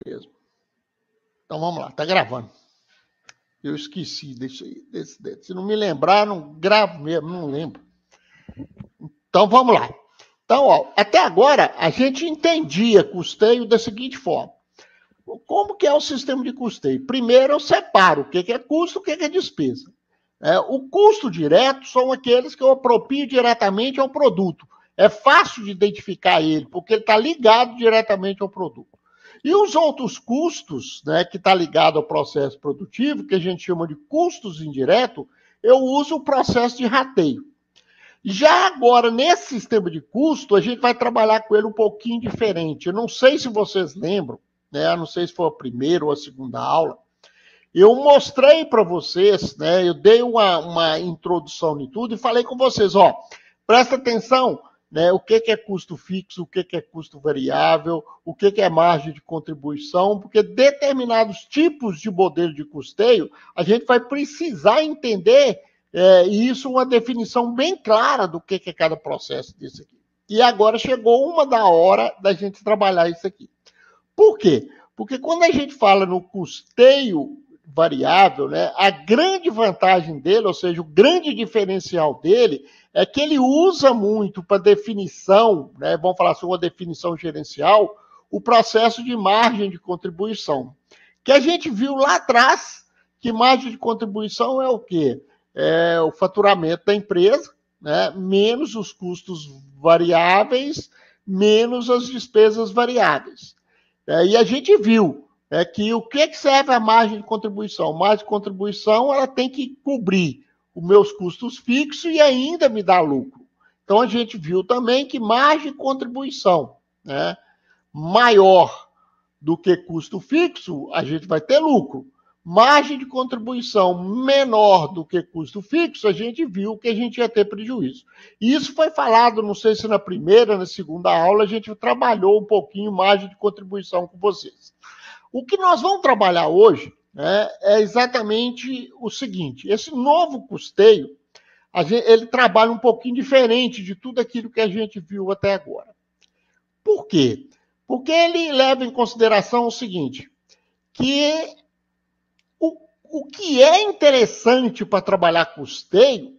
mesmo. Então vamos lá, tá gravando. Eu esqueci desse. Se não me lembrar, não gravo mesmo, não lembro. Então vamos lá. Então, ó, até agora a gente entendia custeio da seguinte forma. Como que é o sistema de custeio? Primeiro eu separo o que é custo e o que é despesa. O custo direto são aqueles que eu apropio diretamente ao produto. É fácil de identificar ele, porque ele está ligado diretamente ao produto. E os outros custos, né, que está ligado ao processo produtivo, que a gente chama de custos indiretos, eu uso o processo de rateio. Já agora, nesse sistema de custo, a gente vai trabalhar com ele um pouquinho diferente. Eu não sei se vocês lembram, né, não sei se foi a primeira ou a segunda aula, eu mostrei para vocês, né, eu dei uma introdução em tudo e falei com vocês, ó, presta atenção, né, o que é custo fixo, o que é custo variável, o que é margem de contribuição, porque determinados tipos de modelo de custeio, a gente vai precisar entender isso, uma definição bem clara do que é cada processo desse aqui. E agora chegou uma da hora da gente trabalhar isso aqui. Por quê? Porque quando a gente fala no custeio variável, né, a grande vantagem dele, ou seja, o grande diferencial dele, é que ele usa muito para definição, né, vamos falar sobre uma definição gerencial, o processo de margem de contribuição. Que a gente viu lá atrás que margem de contribuição é o quê? É o faturamento da empresa, né, menos os custos variáveis, menos as despesas variáveis. E a gente viu que o que serve a margem de contribuição? Margem de contribuição ela tem que cobrir os meus custos fixos e ainda me dar lucro. Então a gente viu também que margem de contribuição, né, maior do que custo fixo, a gente vai ter lucro. Margem de contribuição menor do que custo fixo, a gente viu que a gente ia ter prejuízo. E isso foi falado, não sei se na primeira, na segunda aula, a gente trabalhou um pouquinho margem de contribuição com vocês. O que nós vamos trabalhar hoje, né, é exatamente o seguinte, esse novo custeio, ele trabalha um pouquinho diferente de tudo aquilo que a gente viu até agora. Por quê? Porque ele leva em consideração o seguinte, que o que é interessante para trabalhar custeio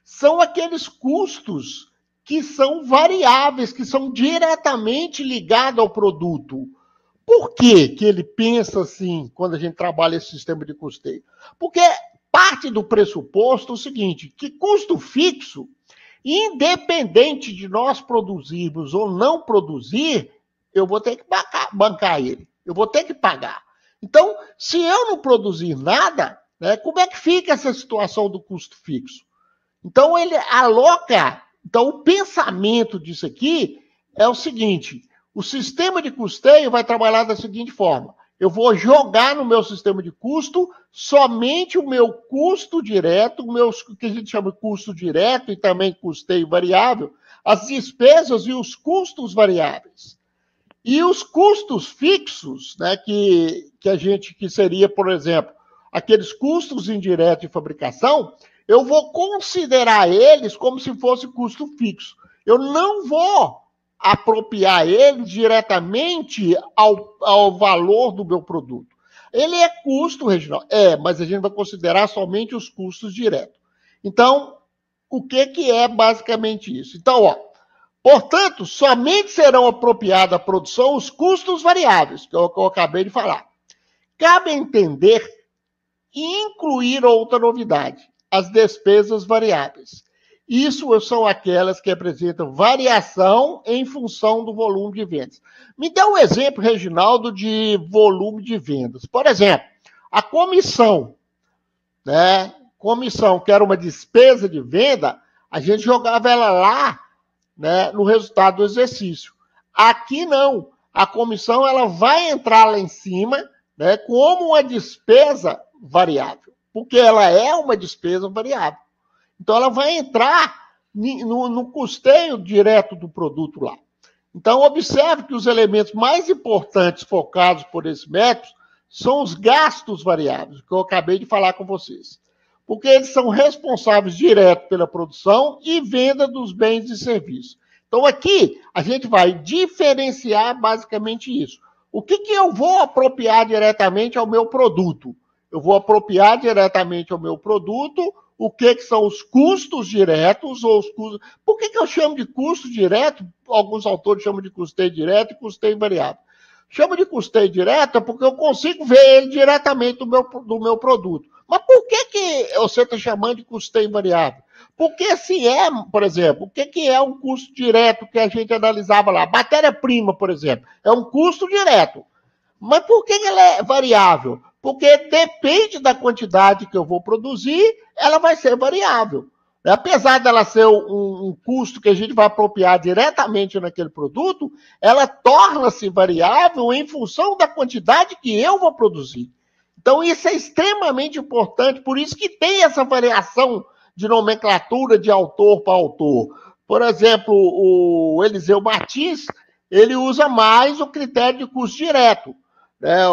são aqueles custos que são variáveis, que são diretamente ligados ao produto. Por que ele pensa assim, quando a gente trabalha esse sistema de custeio? Porque parte do pressuposto é o seguinte, que custo fixo, independente de nós produzirmos ou não produzir, eu vou ter que bancar ele, eu vou ter que pagar. Então, se eu não produzir nada, né, como é que fica essa situação do custo fixo? Então, ele aloca. Então, o pensamento disso aqui é o seguinte: o sistema de custeio vai trabalhar da seguinte forma: eu vou jogar no meu sistema de custo somente o meu custo direto, o que a gente chama de custo direto e também custeio variável, as despesas e os custos variáveis. E os custos fixos, né, que seria, por exemplo, aqueles custos indiretos de fabricação, eu vou considerar eles como se fosse custo fixo. Eu não vou apropriar eles diretamente ao valor do meu produto. Ele é custo, Reginaldo? Mas a gente vai considerar somente os custos diretos. Então, o que é basicamente isso? Então, ó, portanto, somente serão apropriados à produção os custos variáveis, que eu acabei de falar. Cabe entender e incluir outra novidade, as despesas variáveis. Isso são aquelas que apresentam variação em função do volume de vendas. Me dá um exemplo, Reginaldo, de volume de vendas. Por exemplo, a comissão, né? Comissão, que era uma despesa de venda, a gente jogava ela lá, né, no resultado do exercício. Aqui não. A comissão ela vai entrar lá em cima, né, como uma despesa variável, porque ela é uma despesa variável. Então, ela vai entrar no custeio direto do produto lá. Então, observe que os elementos mais importantes focados por esse método são os gastos variáveis, que eu acabei de falar com vocês. Porque eles são responsáveis direto pela produção e venda dos bens e serviços. Então, aqui, a gente vai diferenciar basicamente isso. O que eu vou apropriar diretamente ao meu produto? Eu vou apropriar diretamente ao meu produto o que são os custos diretos ou os custos... Por que eu chamo de custo direto? Alguns autores chamam de custeio direto e custeio variável. Chamo de custeio direto porque eu consigo ver ele diretamente do meu produto. Mas por que você está chamando de custeio variável? Porque se é, por exemplo, o que é um custo direto que a gente analisava lá? Matéria-prima, por exemplo, é um custo direto. Mas por que ela é variável? Porque depende da quantidade que eu vou produzir, ela vai ser variável. Apesar dela ser um custo que a gente vai apropriar diretamente naquele produto, ela torna-se variável em função da quantidade que eu vou produzir. Então, isso é extremamente importante, por isso que tem essa variação de nomenclatura de autor para autor. Por exemplo, o Eliseu Martins, ele usa mais o critério de custo direto.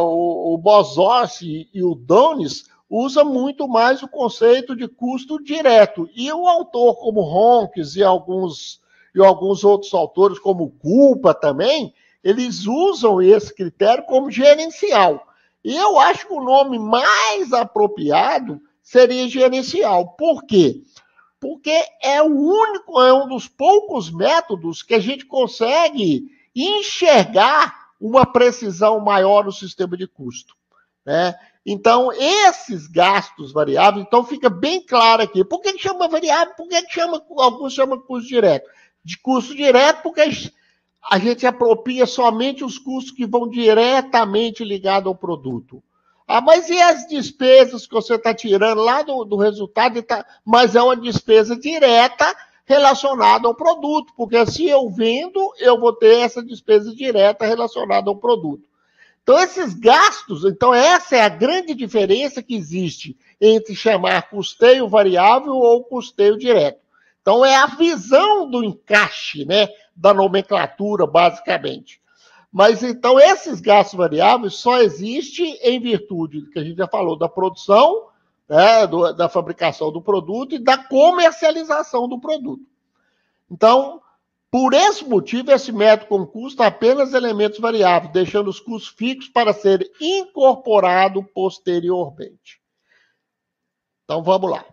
O Bozossi e o Donis usa muito mais o conceito de custo direto. E o autor como Ronques e alguns outros autores, como Culpa também, eles usam esse critério como gerencial. E eu acho que o nome mais apropriado seria gerencial. Por quê? Porque é um dos poucos métodos que a gente consegue enxergar uma precisão maior no sistema de custo, né? Então, esses gastos variáveis, então fica bem claro aqui. Por que chama variável? Por que alguns chamam custo direto? De custo direto porque a gente apropria somente os custos que vão diretamente ligados ao produto. Ah, mas e as despesas que você está tirando lá do resultado? Mas é uma despesa direta relacionada ao produto, porque se eu vendo, eu vou ter essa despesa direta relacionada ao produto. Então, esses gastos, então essa é a grande diferença que existe entre chamar custeio variável ou custeio direto. Então, é a visão do encaixe, né, da nomenclatura, basicamente. Mas, então, esses gastos variáveis só existem em virtude do que a gente já falou, da produção, né, da fabricação do produto e da comercialização do produto. Então, por esse motivo, esse método com custo apenas elementos variáveis, deixando os custos fixos para ser incorporado posteriormente. Então, vamos lá.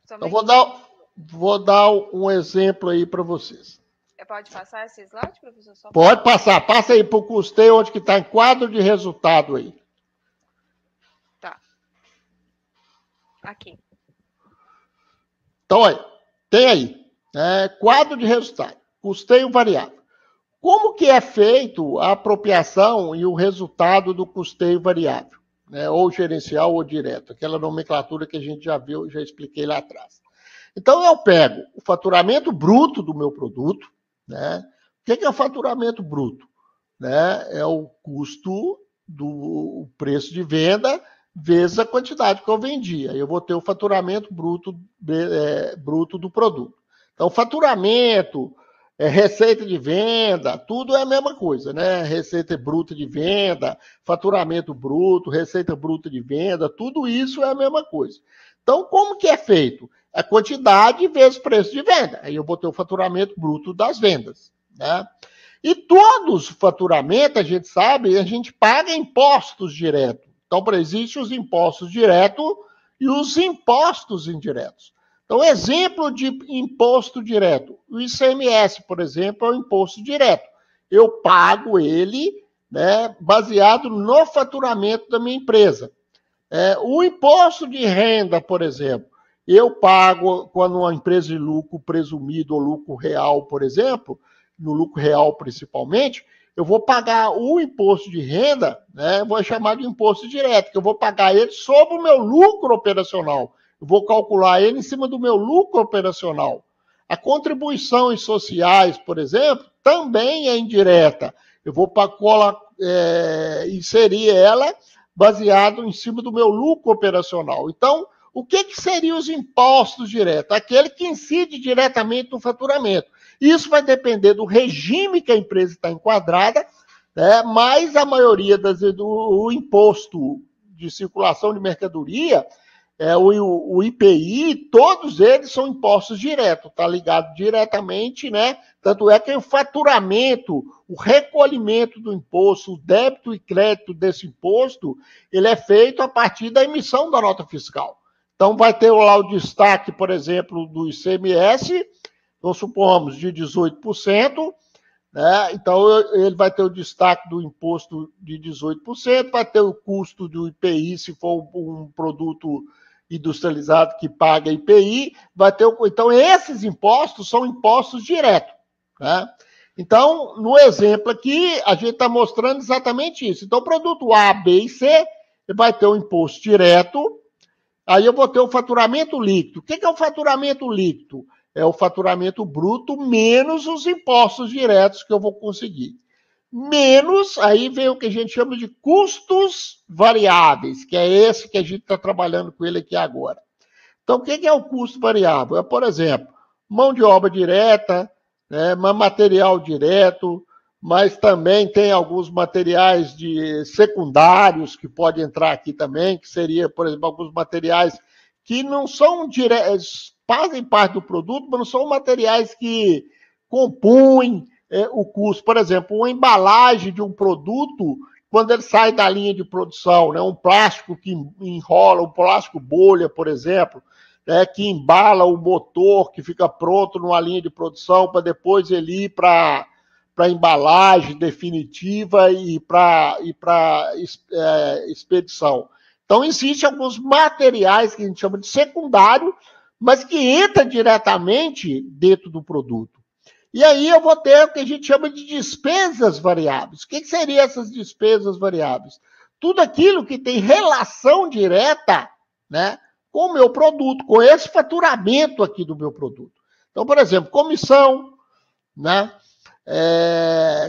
Então, vou dar um exemplo aí para vocês. Pode passar esse slide, professor? Pode passar. Passa aí para o custeio, onde que está em quadro de resultado aí. Tá. Aqui. Então, olha, tem aí. Quadro de resultado. Custeio variável. Como que é feito a apropriação e o resultado do custeio variável? Né? Ou gerencial ou direto. Aquela nomenclatura que a gente já viu, já expliquei lá atrás. Então, eu pego o faturamento bruto do meu produto, né? O que é o faturamento bruto? Né? É o custo do preço de venda vezes a quantidade que eu vendi. Aí eu vou ter o faturamento bruto do produto. Então, faturamento, receita de venda, tudo é a mesma coisa, né? Receita bruta de venda, faturamento bruto, receita bruta de venda, tudo isso é a mesma coisa. Então, como que é feito? A quantidade vezes preço de venda. Aí eu vou ter o faturamento bruto das vendas, né? E todos os faturamentos, a gente sabe, a gente paga impostos diretos. Então, existem os impostos diretos e os impostos indiretos. Então, exemplo de imposto direto. O ICMS, por exemplo, é um imposto direto. Eu pago ele, né, baseado no faturamento da minha empresa. O imposto de renda, por exemplo, eu pago quando uma empresa de lucro presumido ou lucro real, por exemplo, no lucro real principalmente, eu vou pagar o imposto de renda, né, vou chamar de imposto direto, que eu vou pagar ele sobre o meu lucro operacional. Eu vou calcular ele em cima do meu lucro operacional. A contribuições sociais, por exemplo, também é indireta. Eu vou inserir ela baseado em cima do meu lucro operacional. Então, o que seriam os impostos diretos? Aquele que incide diretamente no faturamento. Isso vai depender do regime que a empresa está enquadrada, né? Mas a maioria do imposto de circulação de mercadoria o IPI, todos eles são impostos diretos, está ligado diretamente, né? Tanto é que o faturamento, o recolhimento do imposto, o débito e crédito desse imposto, ele é feito a partir da emissão da nota fiscal. Então, vai ter lá o destaque, por exemplo, do ICMS, então, supomos, de 18%, né? Então, ele vai ter o destaque do imposto de 18%, vai ter o custo do IPI, se for um produto industrializado que paga IPI, vai ter então, esses impostos são impostos diretos. Né? Então, no exemplo aqui, a gente está mostrando exatamente isso. Então, o produto A, B e C vai ter o imposto direto, aí eu vou ter o faturamento líquido. O que é o faturamento líquido? É o faturamento bruto menos os impostos diretos que eu vou conseguir. Menos, aí vem o que a gente chama de custos variáveis, que é esse que a gente está trabalhando com ele aqui agora. Então, o que é o custo variável? É, por exemplo, mão de obra direta, né, material direto, mas também tem alguns materiais secundários que podem entrar aqui também, que seria, por exemplo, alguns materiais que não são diretos, fazem parte do produto, mas não são materiais que compõem o custo. Por exemplo, uma embalagem de um produto, quando ele sai da linha de produção, né, um plástico que enrola, um plástico bolha, por exemplo, que embala o motor que fica pronto numa linha de produção para depois ele ir para a embalagem definitiva e para expedição. Então, existem alguns materiais que a gente chama de secundário, mas que entram diretamente dentro do produto. E aí eu vou ter o que a gente chama de despesas variáveis. O que seriam essas despesas variáveis? Tudo aquilo que tem relação direta, né, com o meu produto, com esse faturamento aqui do meu produto. Então, por exemplo, comissão, né?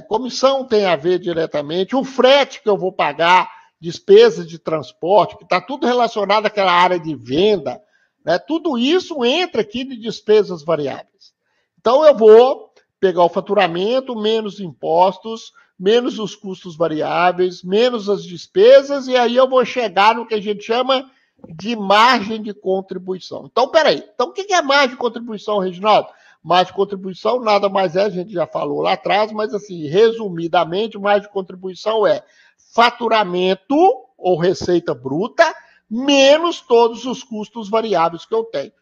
Comissão tem a ver diretamente, o frete que eu vou pagar, despesas de transporte, que está tudo relacionado àquela área de venda, né? Tudo isso entra aqui de despesas variáveis. Então, eu vou pegar o faturamento, menos impostos, menos os custos variáveis, menos as despesas, e aí eu vou chegar no que a gente chama de margem de contribuição. Então, peraí. Então, o que é margem de contribuição, Reginaldo? Margem de contribuição nada mais é, a gente já falou lá atrás, mas assim, resumidamente, margem de contribuição é faturamento ou receita bruta menos todos os custos variáveis que eu tenho.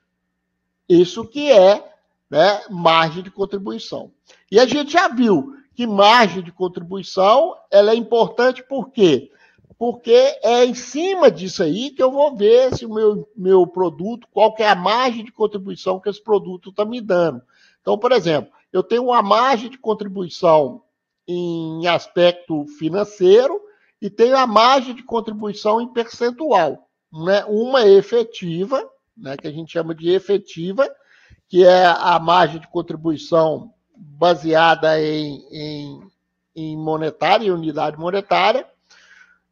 Isso que é, né, margem de contribuição. E a gente já viu que margem de contribuição ela é importante por quê? Porque é em cima disso aí que eu vou ver se o meu produto, qual que é a margem de contribuição que esse produto está me dando. Então, por exemplo, eu tenho uma margem de contribuição em aspecto financeiro e tenho a margem de contribuição em percentual. Né? Uma efetiva, né, que a gente chama de efetiva, que é a margem de contribuição baseada em monetária, em unidade monetária,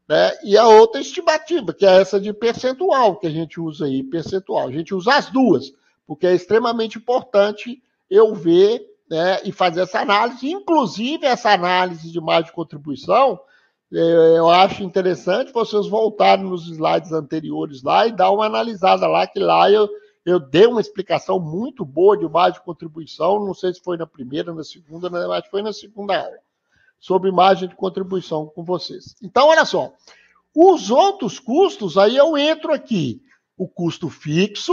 né? E a outra estimativa, que é essa de percentual, que a gente usa aí, percentual. A gente usa as duas, porque é extremamente importante eu ver, né, e fazer essa análise. Inclusive, essa análise de margem de contribuição, eu acho interessante vocês voltarem nos slides anteriores lá e dar uma analisada lá, que lá eu dei uma explicação muito boa de margem de contribuição, não sei se foi na primeira, na segunda, mas foi na segunda aula, sobre margem de contribuição com vocês. Então, olha só, os outros custos, aí eu entro aqui, o custo fixo,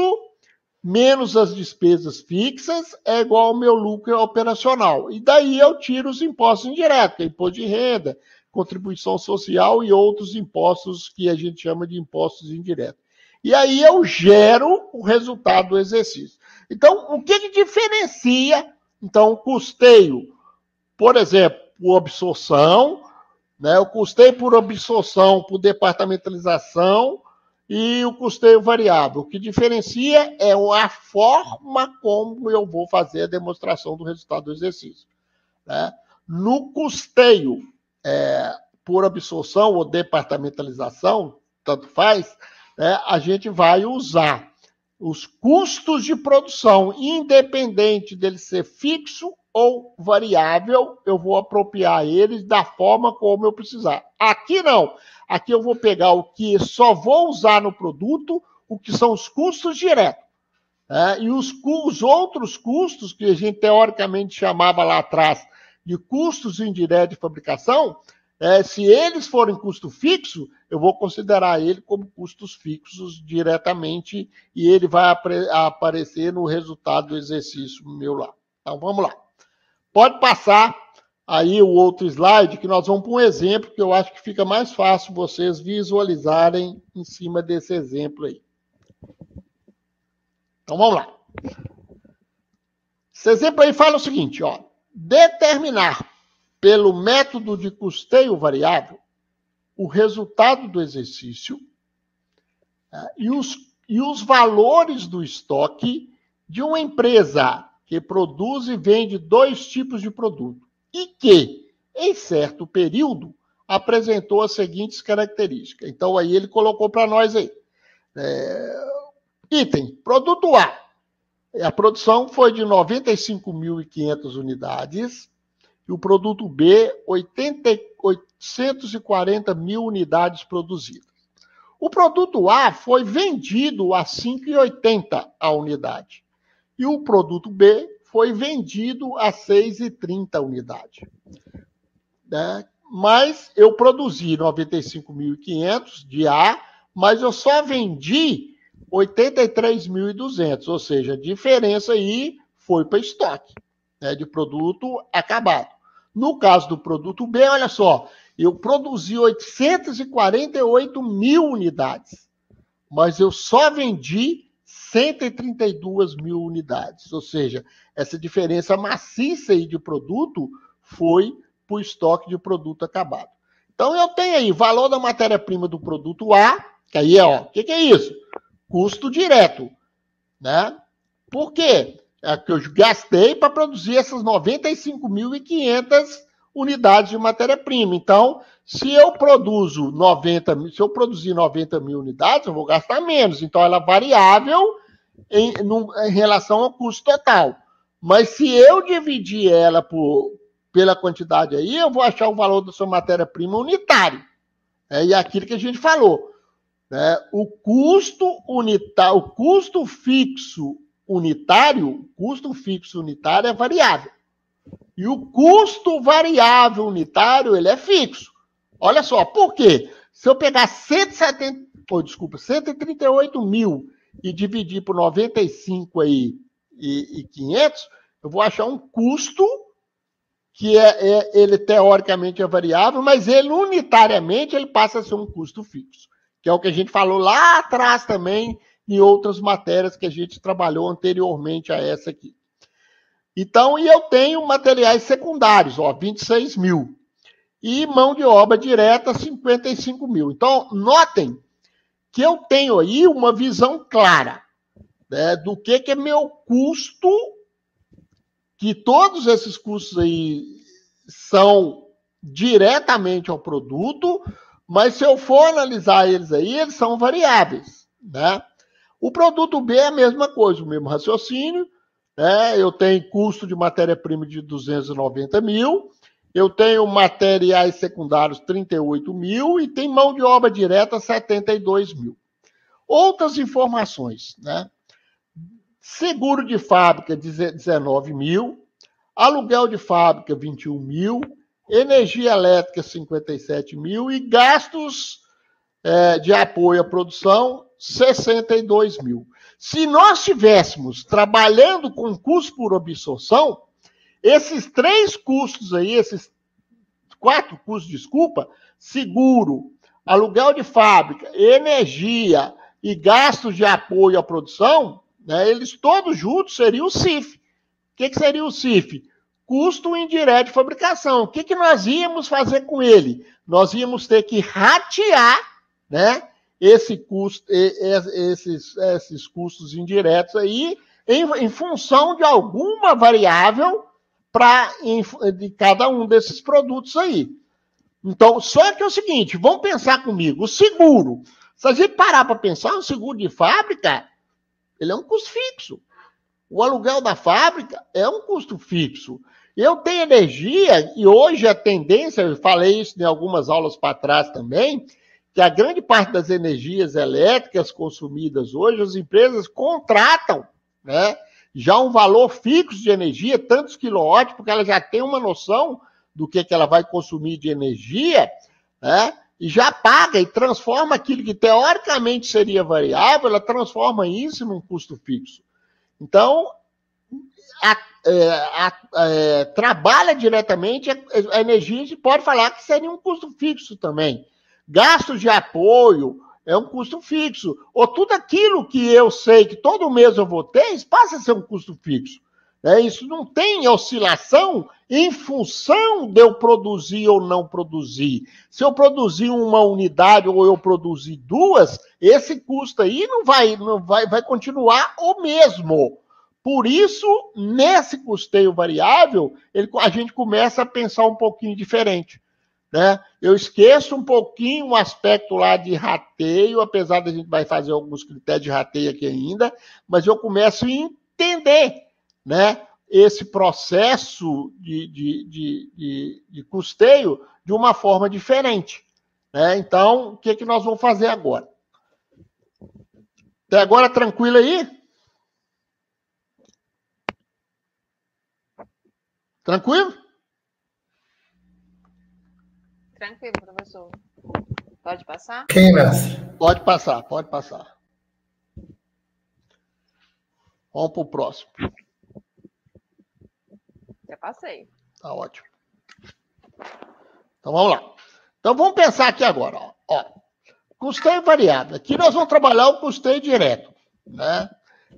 menos as despesas fixas, é igual ao meu lucro operacional. E daí eu tiro os impostos indiretos, que é imposto de renda, contribuição social e outros impostos que a gente chama de impostos indiretos. E aí eu gero o resultado do exercício. Então, o que diferencia, então, o custeio, por exemplo, por absorção, né? O custeio por absorção, por departamentalização e o custeio variável. O que diferencia é a forma como eu vou fazer a demonstração do resultado do exercício. Né? No custeio por absorção ou departamentalização, tanto faz, né? A gente vai usar os custos de produção, independente dele ser fixo ou variável, eu vou apropriar eles da forma como eu precisar. Aqui não. Aqui eu vou pegar o que só vou usar no produto, o que são os custos diretos. E os outros custos, que a gente teoricamente chamava lá atrás de custos indiretos de fabricação, se eles forem custo fixo, eu vou considerar ele como custos fixos diretamente e ele vai aparecer no resultado do exercício meu lá. Então, vamos lá. Pode passar aí o outro slide, que nós vamos para um exemplo que eu acho que fica mais fácil vocês visualizarem em cima desse exemplo aí. Então, vamos lá. Esse exemplo aí fala o seguinte, ó. Determinar pelo método de custeio variável o resultado do exercício e os valores do estoque de uma empresa que produz e vende 2 tipos de produto e que, em certo período, apresentou as seguintes características. Então, aí ele colocou para nós aí. Item, produto A. A produção foi de 95.500 unidades e o produto B, 840 mil unidades produzidas. O produto A foi vendido a 5,80 a unidade e o produto B foi vendido a 6,30 a unidade. Mas eu produzi 95.500 de A, mas eu só vendi 83.200, ou seja, a diferença aí foi para estoque, de produto acabado. No caso do produto B, olha só, eu produzi 848 mil unidades, mas eu só vendi 132 mil unidades, ou seja, essa diferença maciça aí de produto foi para o estoque de produto acabado. Então, eu tenho aí valor da matéria-prima do produto A, que aí o que é isso? Custo direto, né? Por quê? É que eu gastei para produzir essas 95.500 unidades de matéria-prima. Então, se eu produzir 90 mil unidades, eu vou gastar menos. Então, ela é variável em relação ao custo total. Mas se eu dividir ela pela quantidade aí, eu vou achar o valor da sua matéria-prima unitário. E é aquilo que a gente falou. O custo fixo unitário é variável. E o custo variável unitário, ele é fixo. Olha só, por quê? Se eu pegar 138 mil e dividir por 95 aí e 500, eu vou achar um custo que ele teoricamente é variável, mas ele unitariamente ele passa a ser um custo fixo, que é o que a gente falou lá atrás também em outras matérias que a gente trabalhou anteriormente a essa aqui. Então, e eu tenho materiais secundários, 26 mil. E mão de obra direta, 55 mil. Então, notem que eu tenho aí uma visão clara, do que é meu custo, que todos esses custos aí são diretamente ao produto, mas se eu for analisar eles aí, eles são variáveis, né? O produto B é a mesma coisa, o mesmo raciocínio, eu tenho custo de matéria-prima de 290 mil, eu tenho materiais secundários 38 mil e tem mão de obra direta 72 mil. Outras informações, né? Seguro de fábrica 19 mil, aluguel de fábrica 21 mil, energia elétrica 57 mil e gastos de apoio à produção 62 mil. Se nós estivéssemos trabalhando com custo por absorção, esses 3 custos aí, esses 4 custos, desculpa, seguro, aluguel de fábrica, energia e gastos de apoio à produção, eles todos juntos seriam o CIF. O que seria o CIF? Custo indireto de fabricação. O que nós íamos fazer com ele? Nós íamos ter que ratear, esses custos indiretos aí em função de alguma variável de cada um desses produtos aí. Então, só que é o seguinte, vamos pensar comigo, o seguro. Se a gente parar para pensar, o seguro de fábrica, ele é um custo fixo. O aluguel da fábrica é um custo fixo. Eu tenho energia, e hoje a tendência, eu falei isso em algumas aulas para trás também, que a grande parte das energias elétricas consumidas hoje, as empresas contratam, né, já um valor fixo de energia, tantos quilowatts, porque ela já tem uma noção do que ela vai consumir de energia, né, e já paga e transforma aquilo que teoricamente seria variável, ela transforma isso num custo fixo. Então, trabalha diretamente a energia, a gente pode falar que seria um custo fixo também. Gastos de apoio é um custo fixo. Ou tudo aquilo que eu sei que todo mês eu vou ter, isso passa a ser um custo fixo. Isso não tem oscilação em função de eu produzir ou não produzir. Se eu produzir uma unidade ou eu produzir duas, esse custo aí vai continuar o mesmo. Por isso, nesse custeio variável, a gente começa a pensar um pouquinho diferente. Né? Eu esqueço um pouquinho o aspecto lá de rateio, apesar de a gente vai fazer alguns critérios de rateio aqui ainda, mas eu começo a entender, né, esse processo de custeio de uma forma diferente. Né? Então, o que nós vamos fazer agora? Até agora, tranquilo aí? Tranquilo? Tranquilo, professor. Pode passar? Quem, mestre? Pode passar, pode passar. Vamos para o próximo. Já passei. Tá ótimo. Então vamos lá. Então vamos pensar aqui agora. Ó. Custeio variável. Aqui nós vamos trabalhar o custeio direto. Né?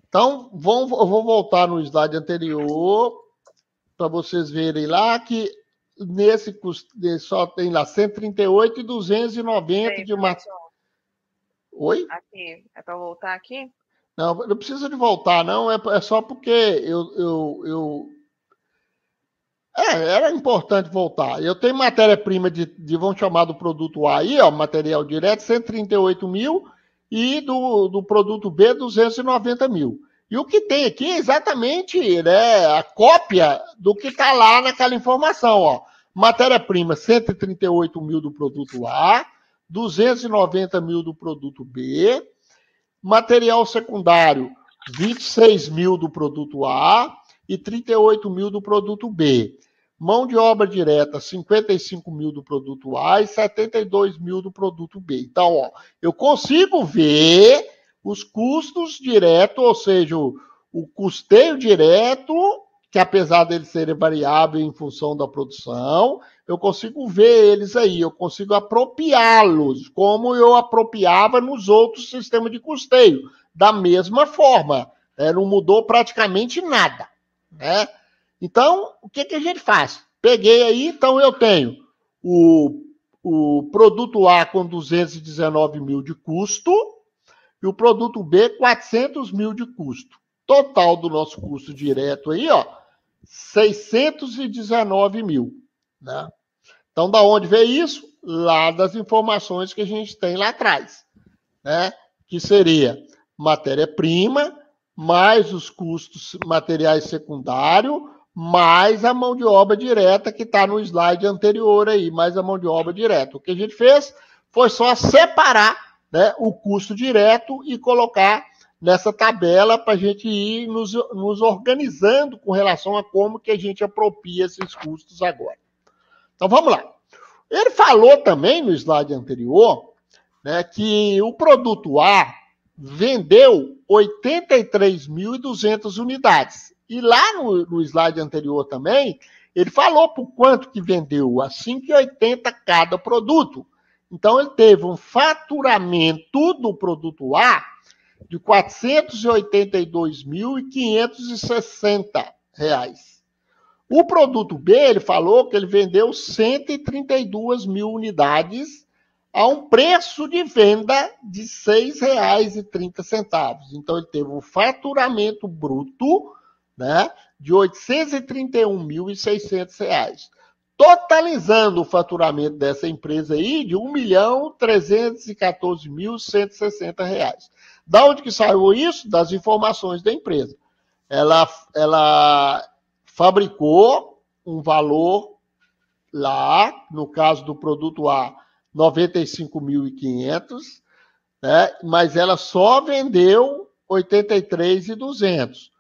Então eu vou voltar no slide anterior para vocês verem lá que nesse custeio só tem lá 138 e 290 Sei, de uma... Oi? Aqui. É para voltar aqui? Não precisa de voltar, não. É só porque era importante voltar. Eu tenho matéria-prima vamos chamar do produto A aí, ó, material direto, 138 mil e do produto B, 290 mil. E o que tem aqui é exatamente, né, a cópia do que está lá naquela informação. Ó. Matéria-prima, 138 mil do produto A, 290 mil do produto B, material secundário, 26 mil do produto A e 38 mil do produto B. Mão de obra direta, 55 mil do produto A e 72 mil do produto B. Então, ó, eu consigo ver os custos diretos, ou seja, o custeio direto, que apesar deles serem variáveis em função da produção, eu consigo ver eles aí, eu consigo apropriá-los, como eu apropriava nos outros sistemas de custeio, da mesma forma. Não mudou praticamente nada. Né? Então, o que a gente faz? Peguei aí, então eu tenho o produto A com 219 mil de custo e o produto B 400 mil de custo. Total do nosso custo direto aí, ó, 619 mil. Né? Então, da onde veio isso? Lá das informações que a gente tem lá atrás. Né? Que seria matéria-prima, mais os custos materiais secundários, mais a mão de obra direta que está no slide anterior aí, mais a mão de obra direta. O que a gente fez foi só separar, né, o custo direto e colocar nessa tabela para a gente ir nos organizando com relação a como que a gente apropria esses custos agora. Então, vamos lá. Ele falou também no slide anterior, né, que o produto A vendeu 83.200 unidades. E lá no slide anterior também, ele falou por quanto que vendeu, a 5,80 cada produto. Então, ele teve um faturamento do produto A de R$ 482.560. O produto B, ele falou que ele vendeu 132 mil unidades a um preço de venda de R$ 6,30. Então, ele teve um faturamento bruto, né, de R$ 831.600. Totalizando o faturamento dessa empresa aí de R$ 1.314.160. Da onde que saiu isso? Das informações da empresa. Ela fabricou um valor lá, no caso do produto A, 95.500, né? Mas ela só vendeu 83.200.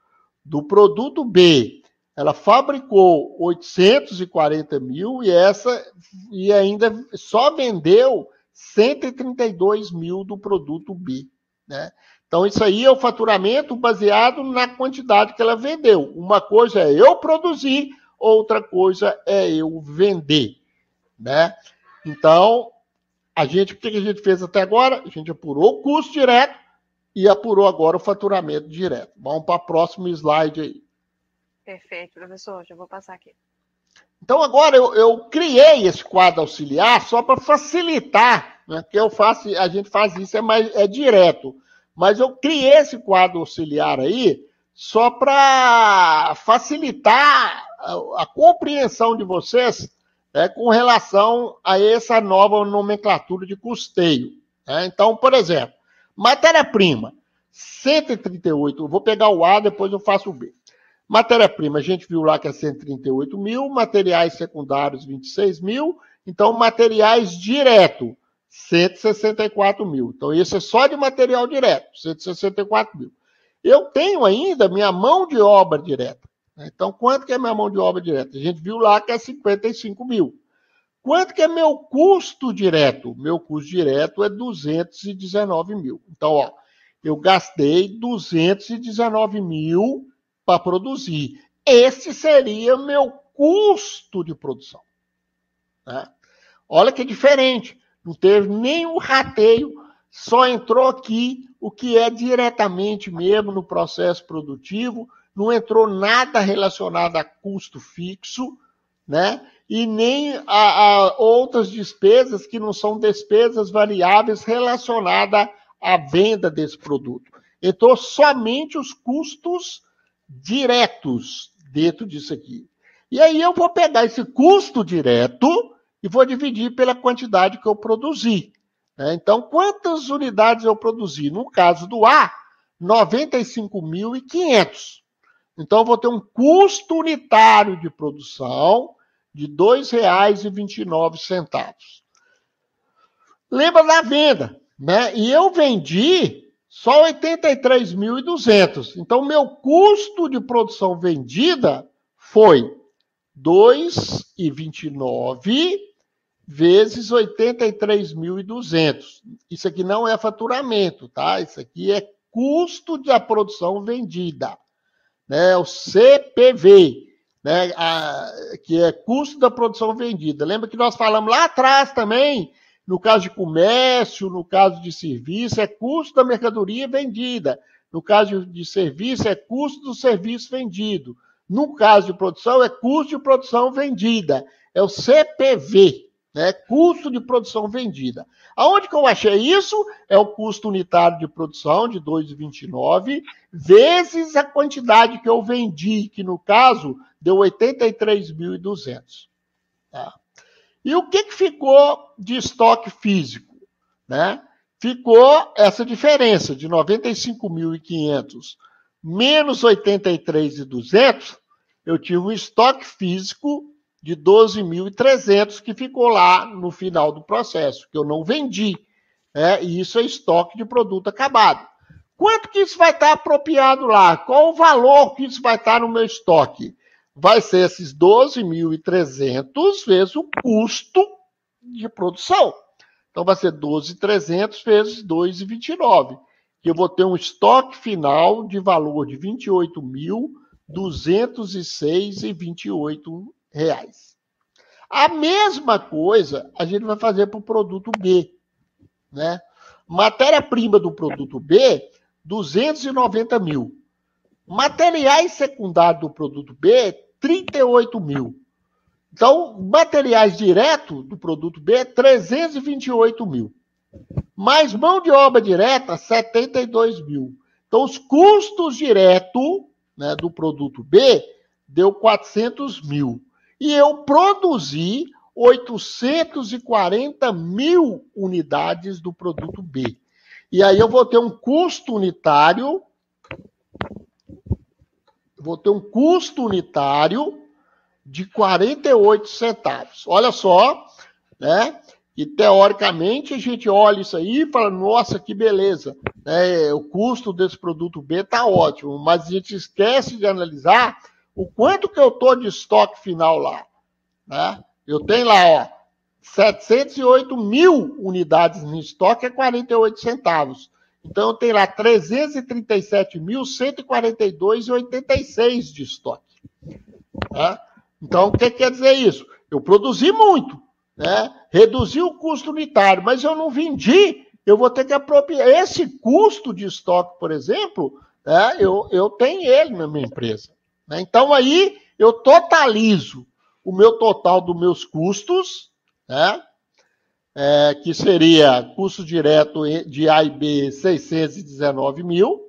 Do produto B, ela fabricou 840 mil e ainda só vendeu 132 mil do produto B, né? Então, isso aí é o faturamento baseado na quantidade que ela vendeu. Uma coisa é eu produzir, outra coisa é eu vender, né? Então, o que a gente fez até agora? A gente apurou o custo direto e apurou agora o faturamento direto. Vamos para o próximo slide aí. Perfeito, professor. Já vou passar aqui. Então, agora eu criei esse quadro auxiliar só para facilitar, né? Que a gente faz isso, é direto. Mas eu criei esse quadro auxiliar aí só para facilitar a compreensão de vocês, né, com relação a essa nova nomenclatura de custeio, né? Então, por exemplo, matéria-prima, 138, eu vou pegar o A, depois eu faço o B. Matéria-prima, a gente viu lá que é 138 mil, materiais secundários, 26 mil, então materiais direto, 164 mil. Então, isso é só de material direto, 164 mil. Eu tenho ainda minha mão de obra direta. Então, quanto que é minha mão de obra direta? A gente viu lá que é 55 mil. Quanto que é meu custo direto? Meu custo direto é 219 mil. Então, ó, eu gastei 219 mil para produzir. Esse seria meu custo de produção, né? Olha que diferente. Não teve nenhum rateio, só entrou aqui o que é diretamente mesmo no processo produtivo, não entrou nada relacionado a custo fixo, né? E nem a outras despesas que não são despesas variáveis relacionadas à venda desse produto. Entrou somente os custos diretos dentro disso aqui. E aí eu vou pegar esse custo direto e vou dividir pela quantidade que eu produzi, né? Então, quantas unidades eu produzi? No caso do A, 95.500. Então, eu vou ter um custo unitário de produção de R$ 2,29. Lembra da venda, né? E eu vendi só 83.200. Então, meu custo de produção vendida foi 2,29 vezes 83.200. Isso aqui não é faturamento, tá? Isso aqui é custo da produção vendida, né? O CPV, né? Que é custo da produção vendida. Lembra que nós falamos lá atrás também, no caso de comércio, no caso de serviço, é custo da mercadoria vendida. No caso de serviço, é custo do serviço vendido. No caso de produção, é custo de produção vendida. É o CPV, né? Custo de produção vendida. Aonde que eu achei isso? É o custo unitário de produção de 2,29 vezes a quantidade que eu vendi, que no caso deu 83.200. Tá? E o que ficou de estoque físico, né? Ficou essa diferença de 95.500 menos 83.200, eu tive um estoque físico de 12.300 que ficou lá no final do processo, que eu não vendi, né? E isso é estoque de produto acabado. Quanto que isso vai estar apropriado lá? Qual o valor que isso vai estar no meu estoque? Vai ser esses 12.300 vezes o custo de produção. Então, vai ser 12.300 vezes 2,29. Que eu vou ter um estoque final de valor de R$ 28.206,28. A mesma coisa a gente vai fazer para o produto B, né? Matéria-prima do produto B, 290 mil. Materiais secundários do produto B, 38 mil. Então, materiais diretos do produto B, 328 mil. Mais mão de obra direta, 72 mil. Então, os custos diretos, né, do produto B deu 400 mil. E eu produzi 840 mil unidades do produto B. E aí eu vou ter um custo unitário, de 48 centavos. Olha só, né? E, teoricamente, a gente olha isso aí e fala, nossa, que beleza, o custo desse produto B está ótimo, mas a gente esquece de analisar o quanto que eu estou de estoque final lá. Né? Eu tenho lá, 708 mil unidades em estoque a 48 centavos. Então, eu tenho lá 337.142,86 de estoque. Né? Então, o que quer dizer isso? Eu produzi muito, né? Reduzi o custo unitário, mas eu não vendi, eu vou ter que apropriar. Esse custo de estoque, por exemplo, né? eu tenho ele na minha empresa. Né? Então, aí, eu totalizo o meu total dos meus custos, né? Que seria custo direto de A e B, 619 mil.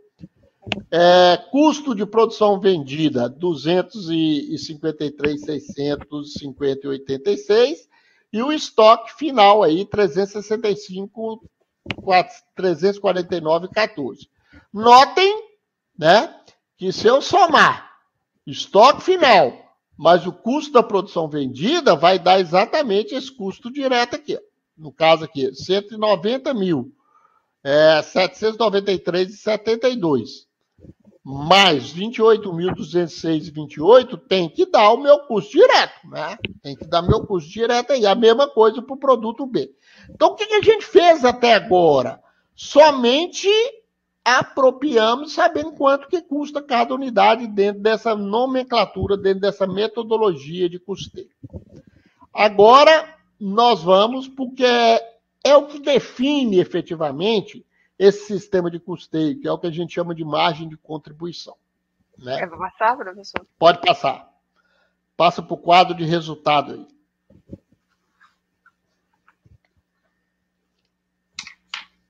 Custo de produção vendida, 253.650,86. E o estoque final aí, 349,14. Notem, né, que se eu somar estoque final mais o custo da produção vendida, vai dar exatamente esse custo direto aqui. No caso aqui, 190.793,72. Mais 28.206,28 tem que dar o meu custo direto, né? Tem que dar meu custo direto aí. A mesma coisa para o produto B. Então, o que a gente fez até agora? Somente apropriamos sabendo quanto que custa cada unidade dentro dessa nomenclatura, dentro dessa metodologia de custeio. Agora, nós vamos, porque é o que define efetivamente esse sistema de custeio, que é o que a gente chama de margem de contribuição. Né? Eu vou passar, professor? Pode passar. Passa para o quadro de resultado aí.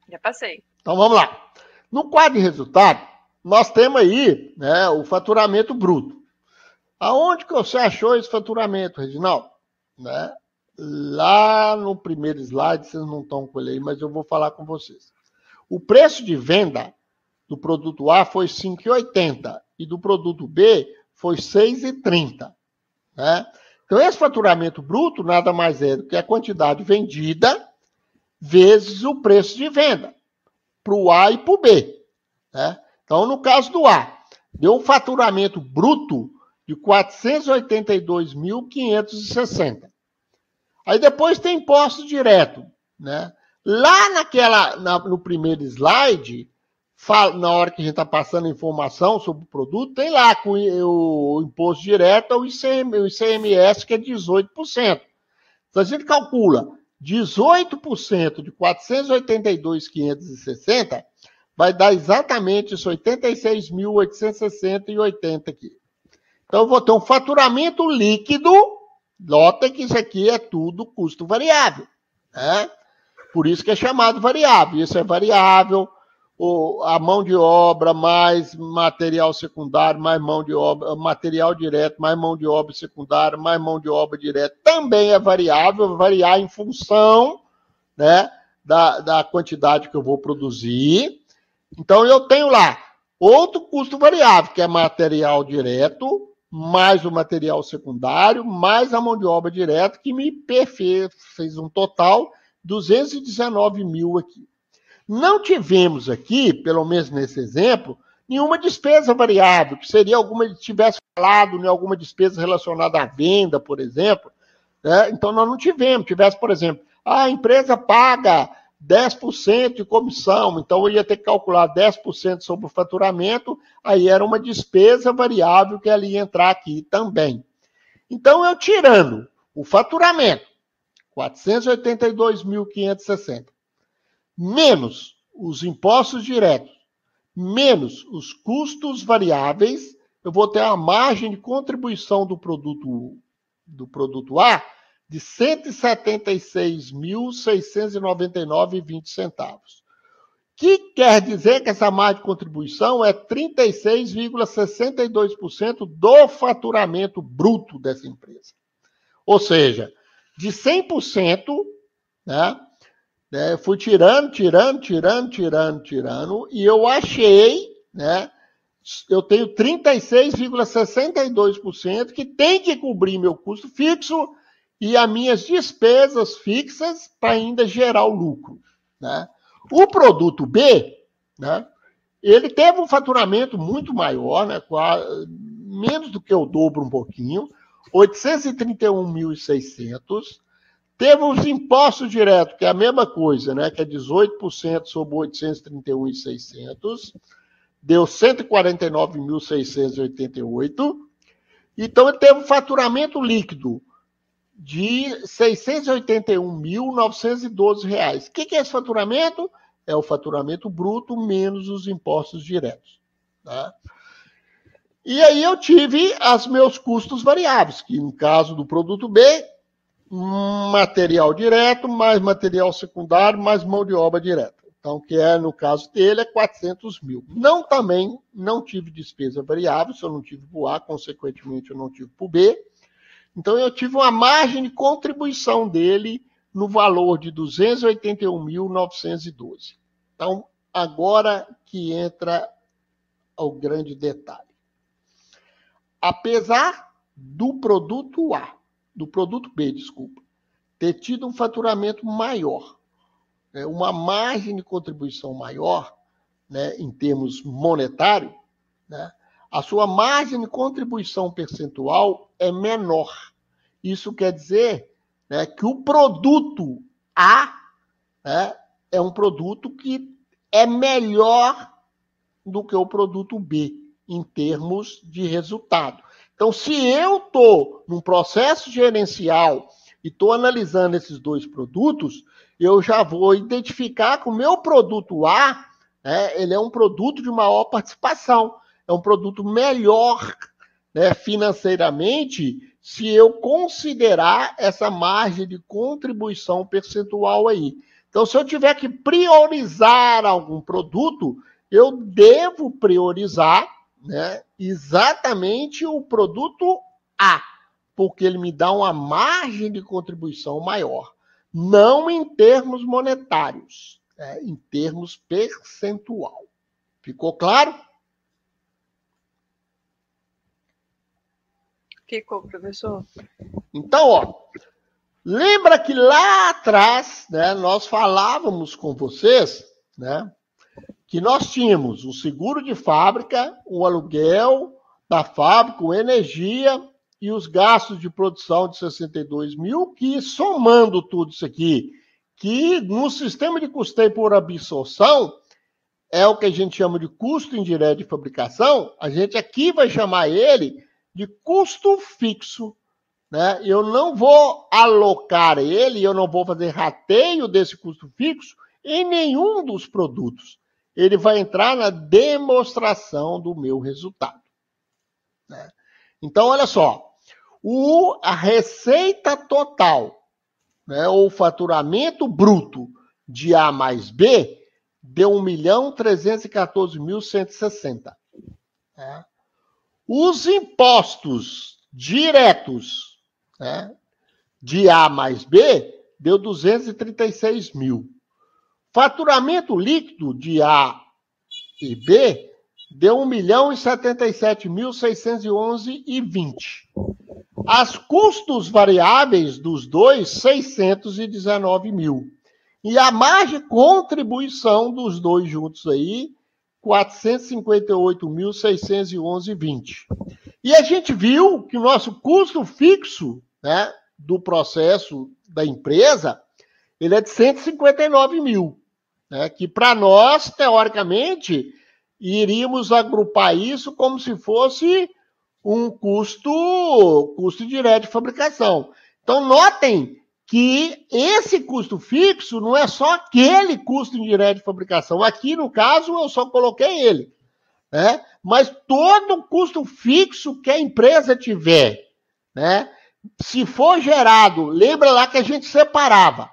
Já passei. Então, vamos lá. No quadro de resultado, nós temos aí, né, o faturamento bruto. Aonde que você achou esse faturamento, Reginaldo? Né? Lá no primeiro slide, vocês não estão com ele aí, mas eu vou falar com vocês. O preço de venda do produto A foi R$ 5,80 e do produto B foi R$ 6,30. Né? Então, esse faturamento bruto nada mais é do que a quantidade vendida vezes o preço de venda para o A e para o B. Né? Então, no caso do A, deu um faturamento bruto de 482.560. Aí depois tem imposto direto. Né? Lá no primeiro slide, na hora que a gente está passando informação sobre o produto, tem lá com o imposto direto, o ICMS, que é 18%. Então, a gente calcula 18% de 482.560, vai dar exatamente isso, 86.860,80 aqui. Então, eu vou ter um faturamento líquido, nota que isso aqui é tudo custo variável. Né? Por isso que é chamado variável. Isso é variável, a mão de obra mais material secundário, mais mão de obra, material direto, mais mão de obra secundária, mais mão de obra direta, também é variável, variar em função, né, da quantidade que eu vou produzir. Então, eu tenho lá outro custo variável, que é material direto, mais o material secundário, mais a mão de obra direta, que me fez um total 219 mil aqui. Não tivemos aqui, pelo menos nesse exemplo, nenhuma despesa variável, que seria tivesse falado em alguma despesa relacionada à venda, por exemplo. Né? Então, nós não tivemos. Tivesse, por exemplo, a empresa paga 10% de comissão, então eu ia ter que calcular 10% sobre o faturamento, aí era uma despesa variável que ela ia entrar aqui também. Então, eu tirando o faturamento, 482.560, menos os impostos diretos, menos os custos variáveis, eu vou ter a margem de contribuição do produto A de R$ 176.699,20 centavos. Que quer dizer que essa margem de contribuição é 36,62% do faturamento bruto dessa empresa. Ou seja, de 100%, né? Eu fui tirando, e eu achei, né? Eu tenho 36,62% que tem que cobrir meu custo fixo e as minhas despesas fixas para ainda gerar o lucro, né? O produto B, né, ele teve um faturamento muito maior, né, menos do que o dobro um pouquinho, 831.600. Teve os impostos diretos, que é a mesma coisa, né, que é 18% sobre 831.600, deu 149.688. Então, ele teve um faturamento líquido de R$ 681.912. O que é esse faturamento? É o faturamento bruto menos os impostos diretos. Tá? E aí eu tive os meus custos variáveis, que no caso do produto B, material direto, mais material secundário, mais mão de obra direta. Então, que é, no caso dele, é 400 mil. Também não tive despesa variável, se eu não tive para o A, consequentemente eu não tive para o B. Então, eu tive uma margem de contribuição dele no valor de 281.912. Então, agora que entra o grande detalhe. Apesar do produto B, ter tido um faturamento maior, né, uma margem de contribuição maior, né, em termos monetários, né, a sua margem de contribuição percentual é menor. Isso quer dizer, né, que o produto A, né, é um produto que é melhor do que o produto B, em termos de resultado. Então, se eu estou num processo gerencial e estou analisando esses dois produtos, eu já vou identificar que o meu produto A, né, ele é um produto de maior participação, é um produto melhor, né, financeiramente, se eu considerar essa margem de contribuição percentual aí. Então, se eu tiver que priorizar algum produto, eu devo priorizar, né, exatamente o produto A, porque ele me dá uma margem de contribuição maior. Não em termos monetários, né, em termos percentual. Ficou claro? Ficou, professor. Então, ó, lembra que lá atrás, né, nós falávamos com vocês, né, que nós tínhamos o seguro de fábrica, o aluguel da fábrica, a energia e os gastos de produção de 62 mil, que somando tudo isso aqui, que no sistema de custeio por absorção, é o que a gente chama de custo indireto de fabricação, a gente aqui vai chamar ele de custo fixo. Né? Eu não vou alocar ele, eu não vou fazer rateio desse custo fixo em nenhum dos produtos. Ele vai entrar na demonstração do meu resultado. Né? Então, olha só, a receita total, né, ou faturamento bruto de A mais B, deu 1.314.160. Né? Os impostos diretos, né, de A mais B, deu 236 mil. Faturamento líquido de A e B deu 1.077.611,20. As custos variáveis dos dois, 619 mil. E a margem de contribuição dos dois juntos aí, 458.611,20. E a gente viu que o nosso custo fixo, né, do processo da empresa, ele é de 159 mil. Né, que para nós, teoricamente, iríamos agrupar isso como se fosse um custo direto de fabricação. Então, notem que esse custo fixo não é só aquele custo indireto de fabricação. Aqui, no caso, eu só coloquei ele. Né? Mas todo custo fixo que a empresa tiver, né? Se for gerado, lembra lá que a gente separava,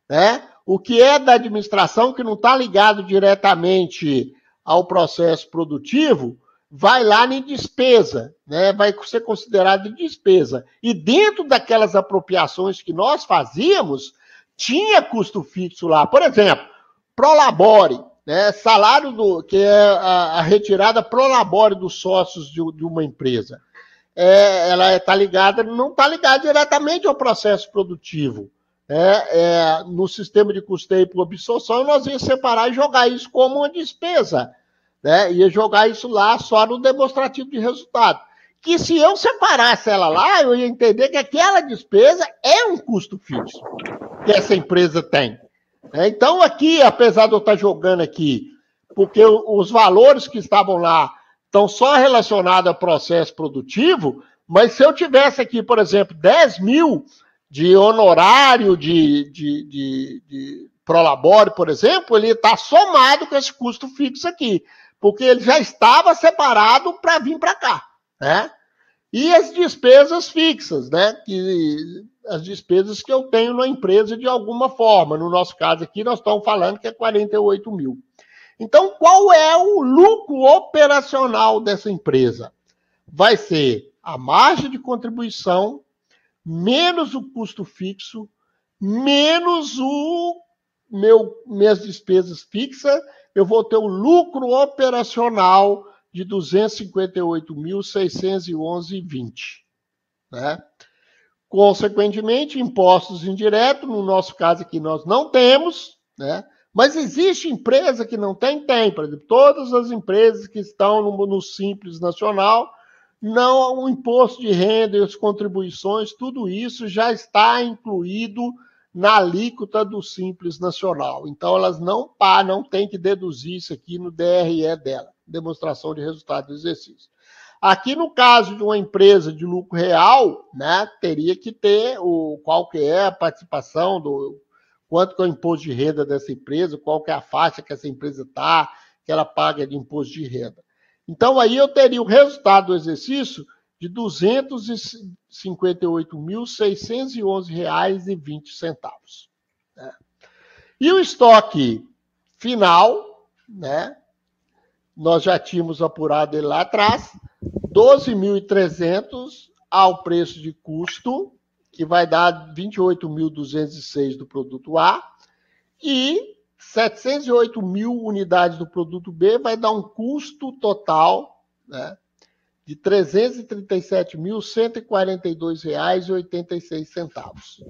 né? O que é da administração, que não está ligado diretamente ao processo produtivo, vai lá em despesa, né? Vai ser considerado de despesa. E dentro daquelas apropriações que nós fazíamos, tinha custo fixo lá. Por exemplo, Prolabore, né? Salário que é a retirada Prolabore dos sócios de uma empresa. ela está ligada, não está ligada diretamente ao processo produtivo. No sistema de custeio por absorção, nós íamos separar e jogar isso como uma despesa. Ia jogar isso lá só no demonstrativo de resultado. Que se eu separasse ela lá, eu ia entender que aquela despesa é um custo fixo que essa empresa tem. Então, aqui, apesar de eu estar jogando aqui, porque os valores que estavam lá estão só relacionados ao processo produtivo, mas se eu tivesse aqui, por exemplo, 10 mil de honorário de prolabore, por exemplo, ele está somado com esse custo fixo aqui, porque ele já estava separado para vir para cá, né? E as despesas fixas, né? As despesas que eu tenho na empresa de alguma forma. No nosso caso aqui, nós estamos falando que é 48 mil. Então, qual é o lucro operacional dessa empresa? Vai ser a margem de contribuição, menos o custo fixo, menos minhas despesas fixas, eu vou ter o lucro operacional de 258.611,20. Né? Consequentemente, impostos indiretos, no nosso caso aqui nós não temos, né? Mas existe empresa que não tem? Tem. Por exemplo, todas as empresas que estão no Simples Nacional, não, o imposto de renda e as contribuições, tudo isso já está incluído na alíquota do Simples Nacional. Então, elas não têm que deduzir isso aqui no DRE dela, demonstração de resultado do exercício. Aqui, no caso de uma empresa de lucro real, né, teria que ter qual que é a participação, quanto que é o imposto de renda dessa empresa, qual que é a faixa que essa empresa está, que ela paga de imposto de renda. Então, aí eu teria o resultado do exercício de R$ 258.611,20. Né? E o estoque final, né, nós já tínhamos apurado ele lá atrás, 12.300 ao preço de custo, que vai dar 28.206 do produto A, e 708 mil unidades do produto B vai dar um custo total, né, de R$ 337.142,86,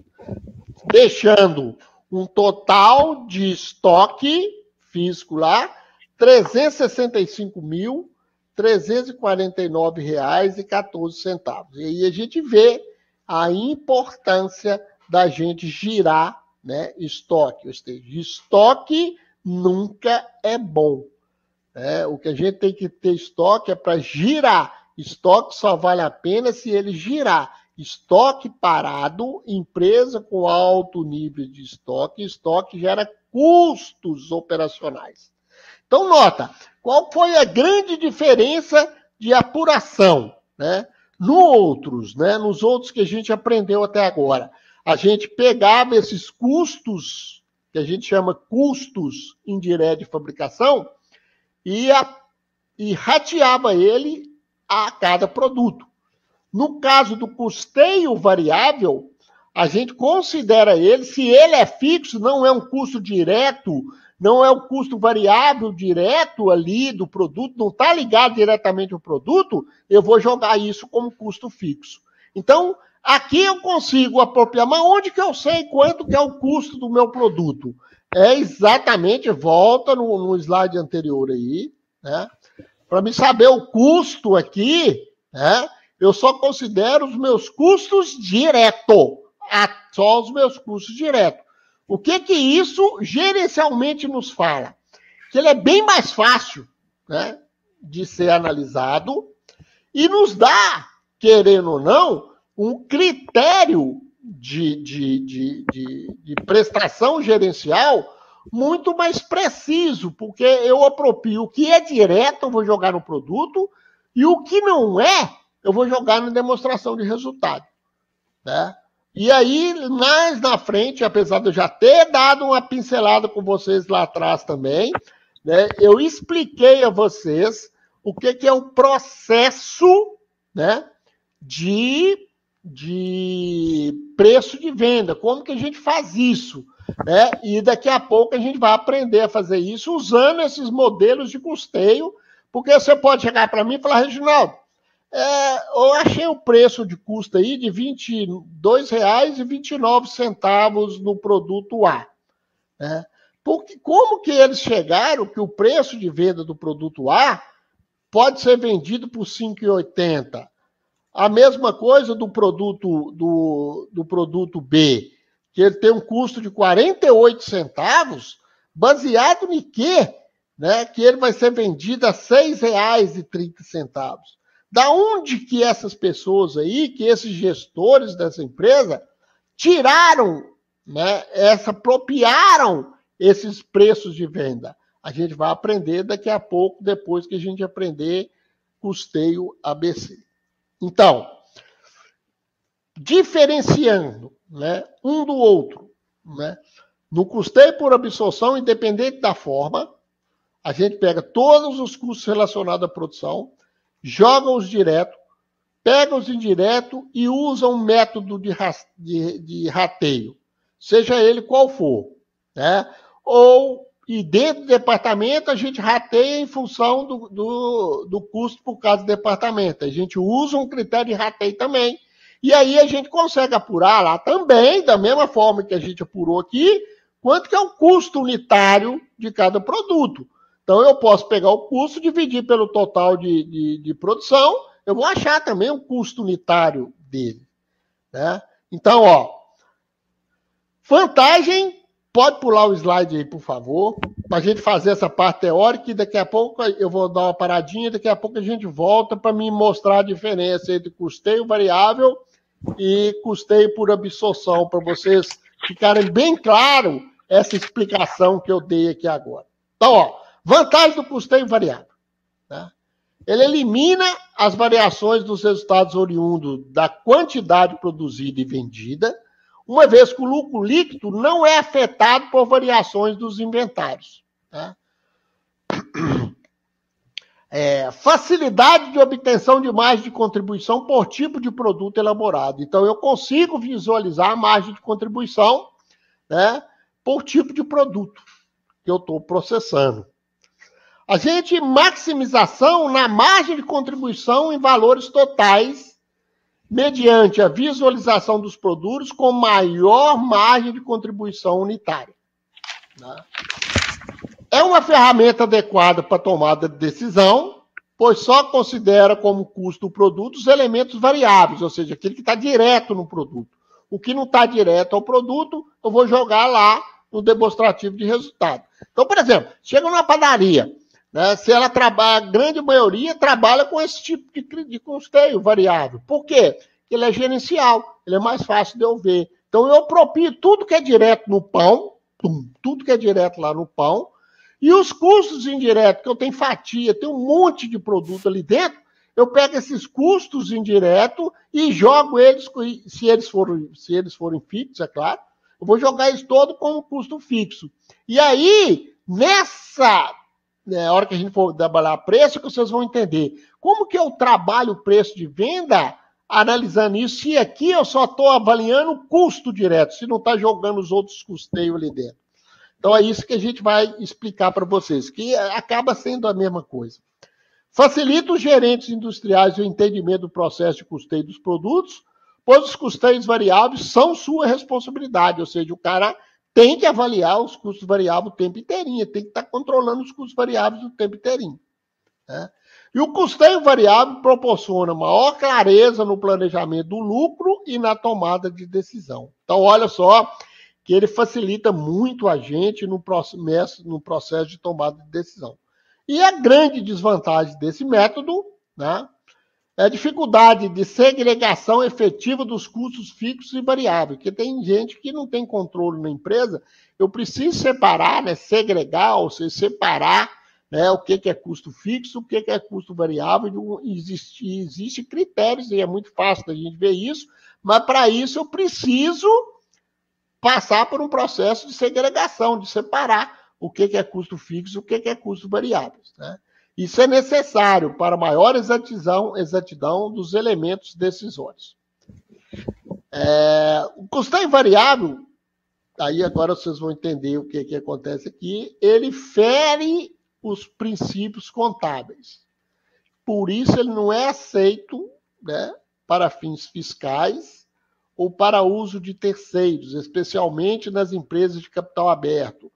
deixando um total de estoque físico lá, R$ 365.349,14. E aí a gente vê a importância da gente girar, né, estoque. Ou seja, estoque nunca é bom. Né? O que a gente tem que ter estoque é para girar. Estoque só vale a pena se ele girar. Estoque parado, empresa com alto nível de estoque gera custos operacionais. Então, nota, qual foi a grande diferença de apuração, né? Nos outros que a gente aprendeu até agora, a gente pegava esses custos, que a gente chama custos indiretos de fabricação, e rateava ele a cada produto. No caso do custeio variável, a gente considera ele, se ele é fixo, não é um custo direto, não é o custo variável direto ali do produto, não está ligado diretamente ao produto, eu vou jogar isso como custo fixo. Então, aqui eu consigo apropriar, mas onde que eu sei quanto que é o custo do meu produto? É exatamente, volta no slide anterior aí, né? Para me saber o custo aqui, né? Eu só considero os meus custos diretos, só os meus custos diretos. O que isso gerencialmente nos fala? Que ele é bem mais fácil, né, de ser analisado e nos dá, querendo ou não, um critério de prestação gerencial muito mais preciso, porque eu aproprio o que é direto, eu vou jogar no produto, e o que não é, eu vou jogar na demonstração de resultado. Né? E aí, mais na frente, apesar de eu já ter dado uma pincelada com vocês lá atrás também, né, eu expliquei a vocês o que é o processo, né, de preço de venda, como que a gente faz isso, né? E daqui a pouco a gente vai aprender a fazer isso usando esses modelos de custeio, porque você pode chegar para mim e falar, Reginaldo, Eu achei o preço de custo aí de R$ 22,29 no produto A. Né? Porque como que eles chegaram que o preço de venda do produto A pode ser vendido por R$ 5,80? A mesma coisa do produto B, que ele tem um custo de 48 centavos, baseado em quê? Né? Que ele vai ser vendido a R$ 6,30. Da onde que essas pessoas aí, que esses gestores dessa empresa, tiraram, né, apropriaram esses preços de venda? A gente vai aprender daqui a pouco, depois que a gente aprender custeio ABC. Então, diferenciando, né, um do outro, né, no custeio por absorção, independente da forma, a gente pega todos os custos relacionados à produção, joga-os direto, pega os indiretos e usa um método de rateio, seja ele qual for. Né? E dentro do departamento, a gente rateia em função do custo por cada departamento. A gente usa um critério de rateio também. E aí a gente consegue apurar lá também, da mesma forma que a gente apurou aqui, quanto que é o custo unitário de cada produto. Então, eu posso pegar o custo, dividir pelo total de produção, eu vou achar também o custo unitário dele. Né? Então, vantagem, pode pular o slide aí, por favor, para a gente fazer essa parte teórica, e daqui a pouco eu vou dar uma paradinha, daqui a pouco a gente volta para me mostrar a diferença entre custeio variável e custeio por absorção, para vocês ficarem bem claro essa explicação que eu dei aqui agora. Então, vantagem do custeio variável. Né? Ele elimina as variações dos resultados oriundos da quantidade produzida e vendida, uma vez que o lucro líquido não é afetado por variações dos inventários. Né? Facilidade de obtenção de margem de contribuição por tipo de produto elaborado. Então, eu consigo visualizar a margem de contribuição, né, por tipo de produto que eu estou processando. A gente maximização na margem de contribuição em valores totais, mediante a visualização dos produtos com maior margem de contribuição unitária. Né? É uma ferramenta adequada para tomada de decisão, pois só considera como custo do produto os elementos variáveis, ou seja, aquele que está direto no produto. O que não está direto ao produto, eu vou jogar lá no demonstrativo de resultado. Então, por exemplo, chega numa padaria, né, se ela trabalha, a grande maioria trabalha com esse tipo de custeio variável. Por quê? Porque ele é gerencial, ele é mais fácil de eu ver. Então, eu aproprio tudo que é direto no pão, tudo que é direto lá no pão, e os custos indiretos, que eu tenho fatia, tem um monte de produto ali dentro, eu pego esses custos indiretos e jogo eles, se eles forem fixos, é claro, eu vou jogar eles todos como custo fixo. E aí, na hora que a gente for trabalhar preço, que vocês vão entender como que eu trabalho o preço de venda, analisando isso, se aqui eu só estou avaliando o custo direto, se não está jogando os outros custeios ali dentro. Então é isso que a gente vai explicar para vocês, que acaba sendo a mesma coisa. Facilita os gerentes industriais o entendimento do processo de custeio dos produtos, pois os custeios variáveis são sua responsabilidade, ou seja, o cara tem que avaliar os custos variáveis o tempo inteirinho, tem que estar controlando os custos variáveis o tempo inteirinho. Né? E o custeio variável proporciona maior clareza no planejamento do lucro e na tomada de decisão. Então, olha só que ele facilita muito a gente no processo de tomada de decisão. E a grande desvantagem desse método, né, é a dificuldade de segregação efetiva dos custos fixos e variáveis, porque tem gente que não tem controle na empresa, eu preciso separar, né, segregar, ou seja, separar, né, o que é custo fixo, o que é custo variável, existe critérios, e é muito fácil da gente ver isso, mas para isso eu preciso passar por um processo de segregação, de separar o que é custo fixo e o que é custo variável. Né? Isso é necessário para maior exatidão dos elementos decisórios. O custeio variável, aí agora vocês vão entender o que acontece aqui, ele fere os princípios contábeis. por isso ele não é aceito, né, para fins fiscais ou para uso de terceiros, especialmente nas empresas de capital aberto.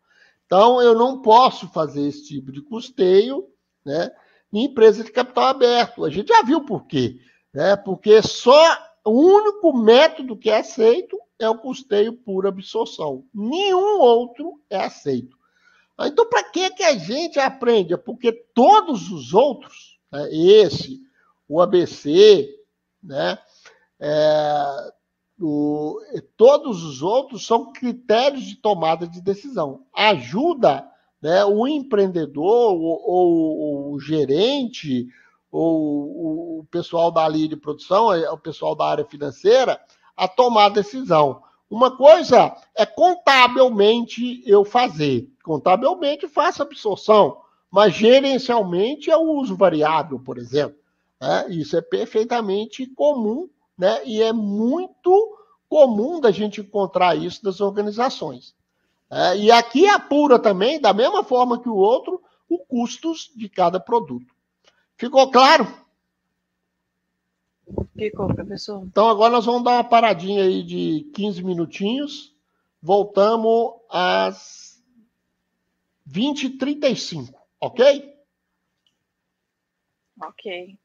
Então, eu não posso fazer esse tipo de custeio, né, em empresa de capital aberto. A gente já viu por quê, né? Porque só o único método que é aceito é o custeio por absorção. Nenhum outro é aceito. Então, para que a gente aprende? É porque todos os outros, né, esse, o ABC, né, é, todos os outros são critérios de tomada de decisão. Ajuda, né, o empreendedor, ou o gerente, ou o pessoal da linha de produção, o pessoal da área financeira, a tomar decisão. Uma coisa é contabilmente eu fazer. Contabilmente faço absorção, mas gerencialmente é o uso variável, por exemplo. Né? Isso é perfeitamente comum, né? E é muito comum da gente encontrar isso nas organizações. E aqui apura também, da mesma forma que o outro, os custos de cada produto. Ficou claro? Ficou, professor. Então agora nós vamos dar uma paradinha aí de 15 minutinhos. Voltamos às 20h35, ok? Ok.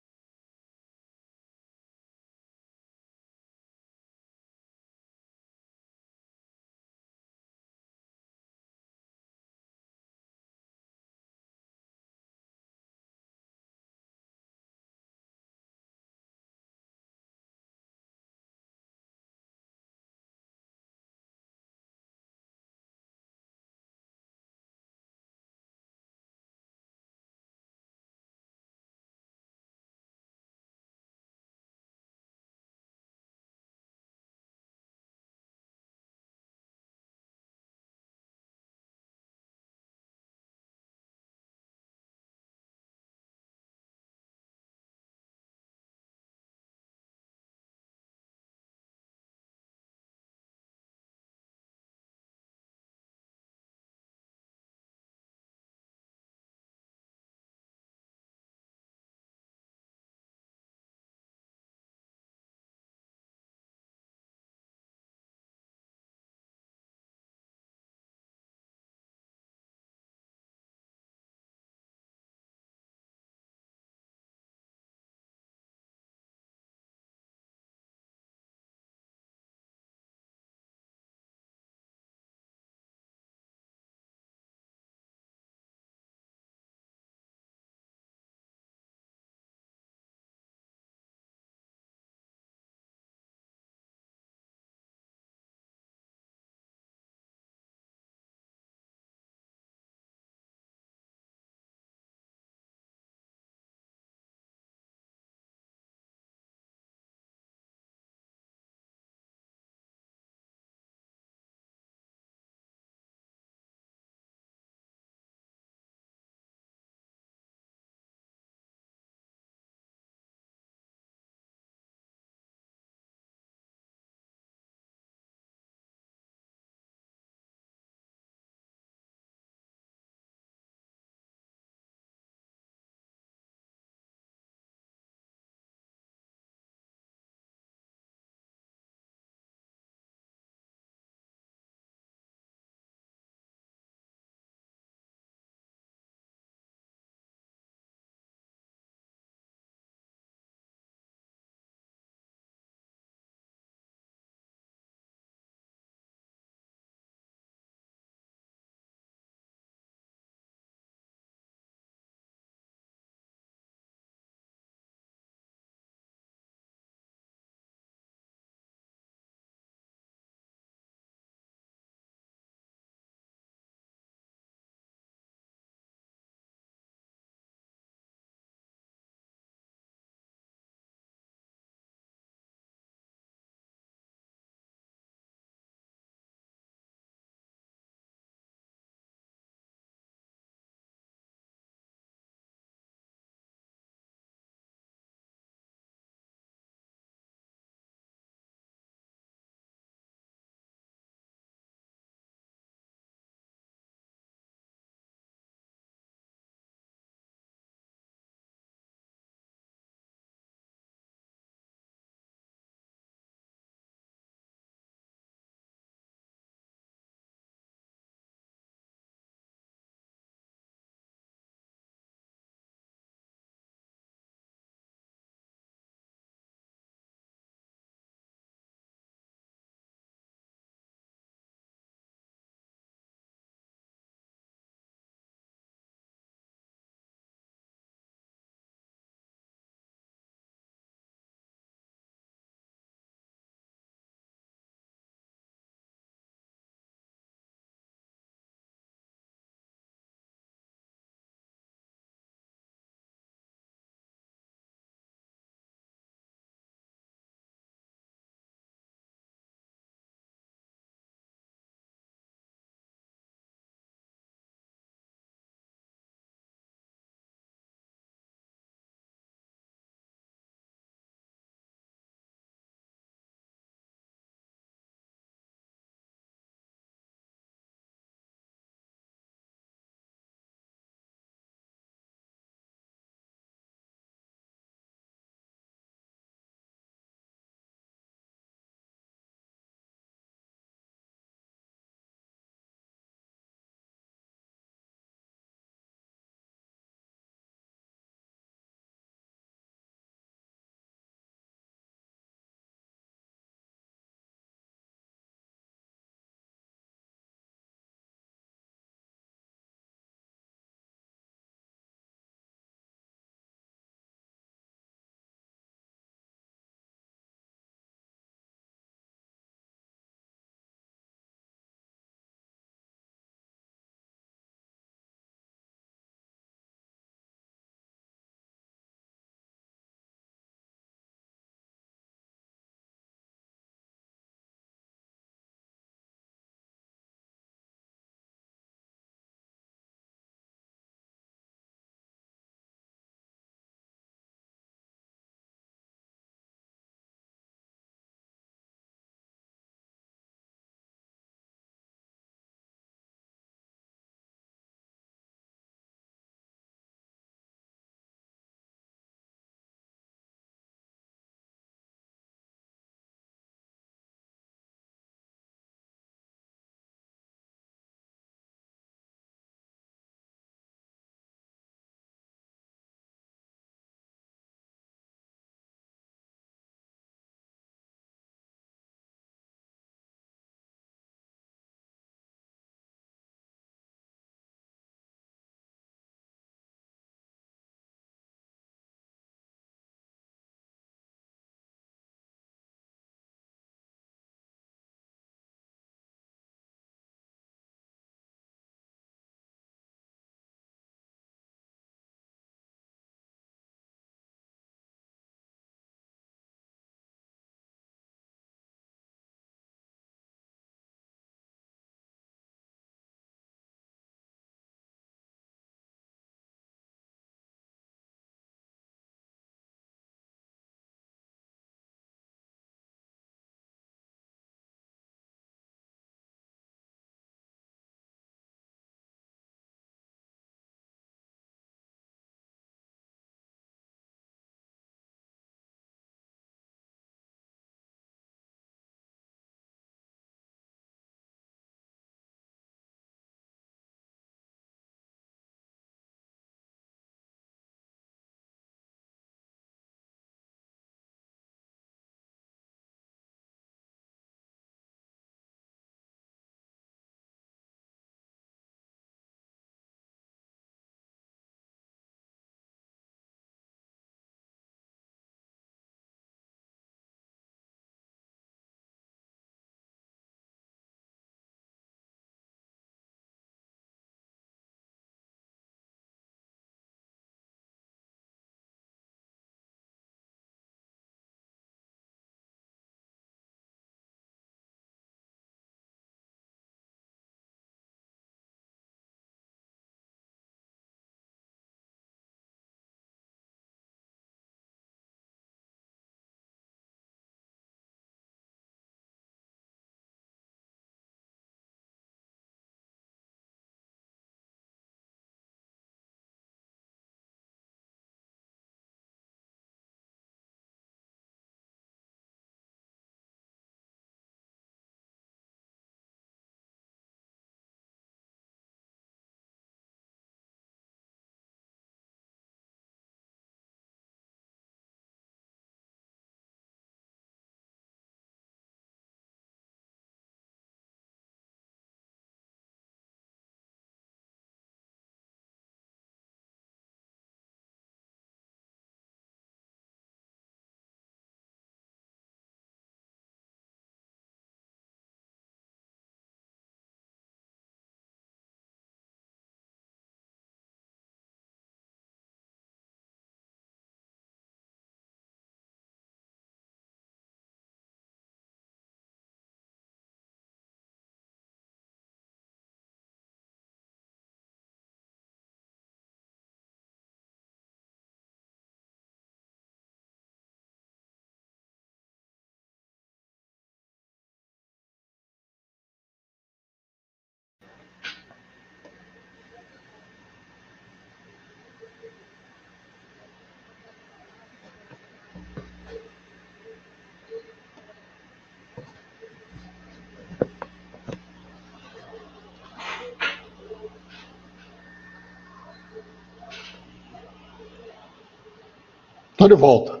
Estou de volta.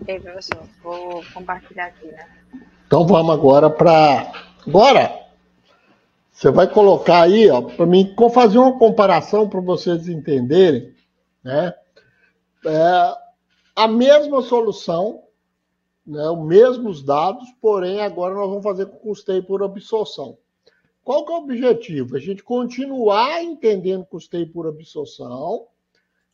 E aí, professor, vou compartilhar aqui, né? Então vamos agora para... Agora, você vai colocar aí, ó, para mim fazer uma comparação para vocês entenderem, né? A mesma solução, né? Os mesmos dados, porém agora nós vamos fazer com custeio por absorção. Qual que é o objetivo? A gente continuar entendendo custeio por absorção,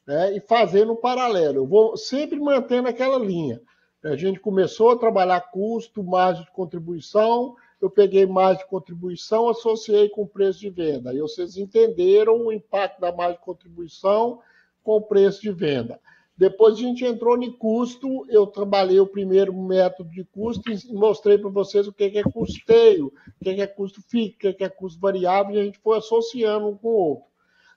né, e fazendo um paralelo. Eu vou sempre mantendo aquela linha. A gente começou a trabalhar custo, margem de contribuição, eu peguei margem de contribuição, associei com o preço de venda. Aí vocês entenderam o impacto da margem de contribuição com o preço de venda. Depois a gente entrou no custo, eu trabalhei o primeiro método de custo e mostrei para vocês o que é custeio, o que é custo fixo, o que é custo variável, e a gente foi associando um com o outro.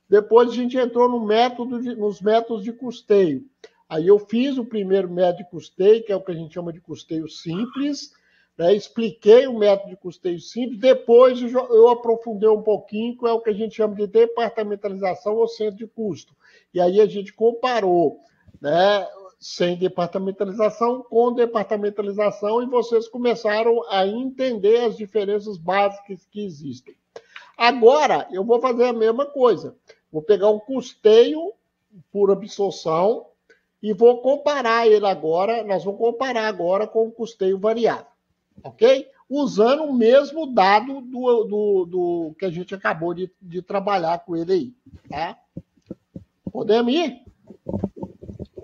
Depois a gente entrou nos métodos de custeio. Aí eu fiz o primeiro método de custeio, que é o que a gente chama de custeio simples, né? Expliquei o método de custeio simples, depois eu aprofundei um pouquinho, que é o que a gente chama de departamentalização ou centro de custo. E aí a gente comparou, né, sem departamentalização com departamentalização, e vocês começaram a entender as diferenças básicas que existem. Agora, eu vou fazer a mesma coisa. Vou pegar um custeio por absorção e vou comparar ele agora, nós vamos comparar agora com o custeio variável, ok? Usando o mesmo dado do que a gente acabou de trabalhar com ele aí, tá? Podemos ir?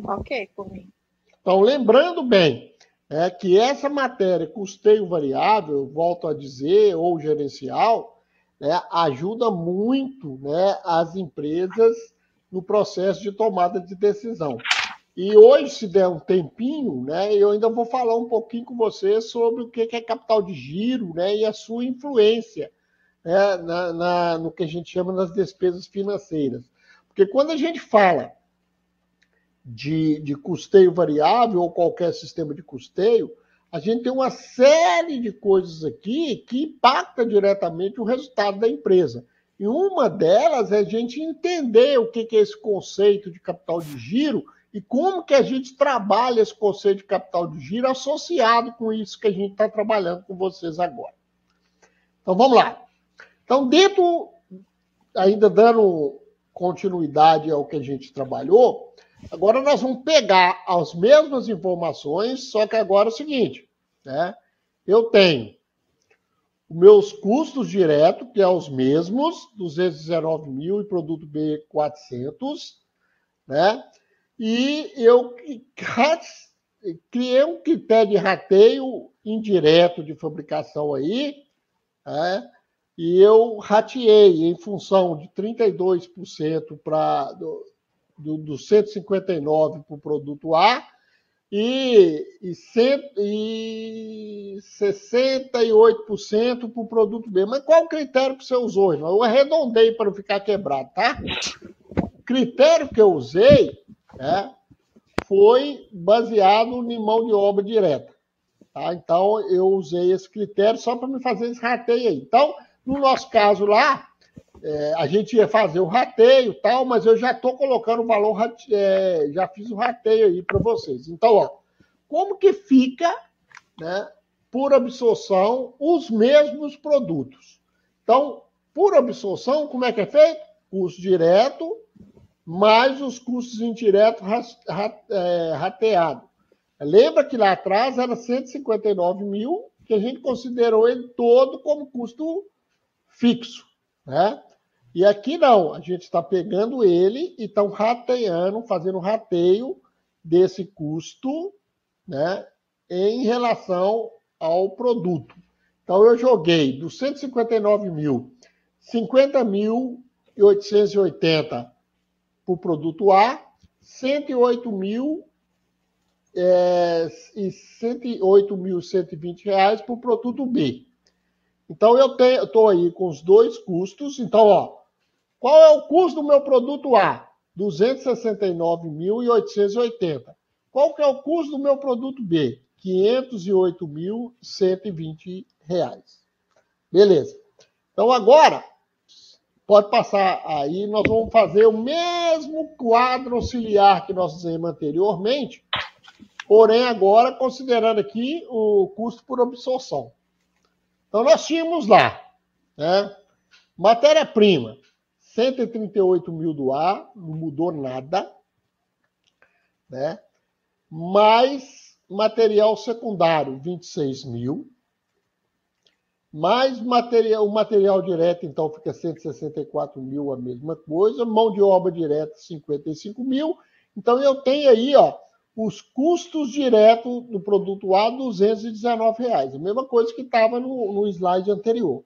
Ok, por mim. Então, lembrando bem, que essa matéria, custeio variável, volto a dizer, ou gerencial, né, ajuda muito, né, as empresas no processo de tomada de decisão. E hoje, se der um tempinho, né, eu ainda vou falar um pouquinho com você sobre o que é capital de giro, né, e a sua influência, né, no que a gente chama das despesas financeiras. Porque quando a gente fala de custeio variável ou qualquer sistema de custeio, a gente tem uma série de coisas aqui que impacta diretamente o resultado da empresa. E uma delas é a gente entender o que é esse conceito de capital de giro e como que a gente trabalha esse conceito de capital de giro associado com isso que a gente está trabalhando com vocês agora. Então, vamos lá. Então, dentro, ainda dando continuidade ao que a gente trabalhou, agora nós vamos pegar as mesmas informações, só que agora é o seguinte, né? Eu tenho os meus custos diretos, que é os mesmos, 219 mil e produto B 400, né? E eu criei um critério de rateio indireto de fabricação aí, né? E eu rateei em função de 32% do 159 para o produto A e 68% para o produto B. Mas qual o critério que você usou, irmão? Eu arredondei para não ficar quebrado, tá? O critério que eu usei, né, foi baseado em mão de obra direta. Tá? Então, eu usei esse critério só para me fazer esse rateio aí. Então, no nosso caso lá, a gente ia fazer o rateio e tal, mas eu já estou colocando o valor, já fiz o rateio aí para vocês. Então, ó, como que fica, né, por absorção os mesmos produtos? Então, por absorção, como é que é feito? Custo direto mais os custos indiretos rateados. Lembra que lá atrás era 159 mil, que a gente considerou ele todo como custo fixo, né? E aqui não, a gente está pegando ele e estão rateando, fazendo rateio desse custo, né, em relação ao produto. Então, eu joguei dos 159 mil, 50.880 para o produto A, 108.000 e 108.120 reais para o produto B. Então, eu estou aí com os dois custos. Então, ó, qual é o custo do meu produto A? 269.880. Qual que é o custo do meu produto B? 508.120 reais. Beleza. Então, agora, pode passar aí, nós vamos fazer o mesmo quadro auxiliar que nós fizemos anteriormente, porém, agora, considerando aqui o custo por absorção. Então, nós tínhamos lá, né, matéria-prima, 138 mil do ar, não mudou nada, né? Mais material secundário, 26 mil, mais o material direto, então, fica 164 mil, a mesma coisa, mão de obra direta, 55 mil. Então, eu tenho aí, ó, os custos diretos do produto A, R$ 219, a mesma coisa que estava no slide anterior.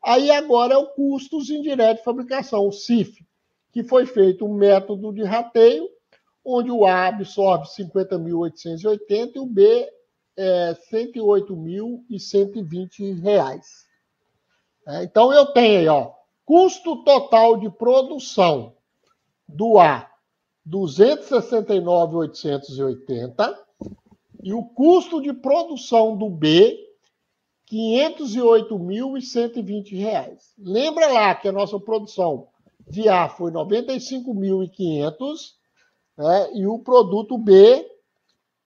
Aí, agora, é o custos indiretos de fabricação, o CIF, que foi feito um método de rateio, onde o A absorve 50.880 e o B R$ 108.120. Então, eu tenho aí, ó, custo total de produção do A, R$ 269.880, e o custo de produção do B, R$ 508.120. Lembra lá que a nossa produção de A foi 95.500, né, e o produto B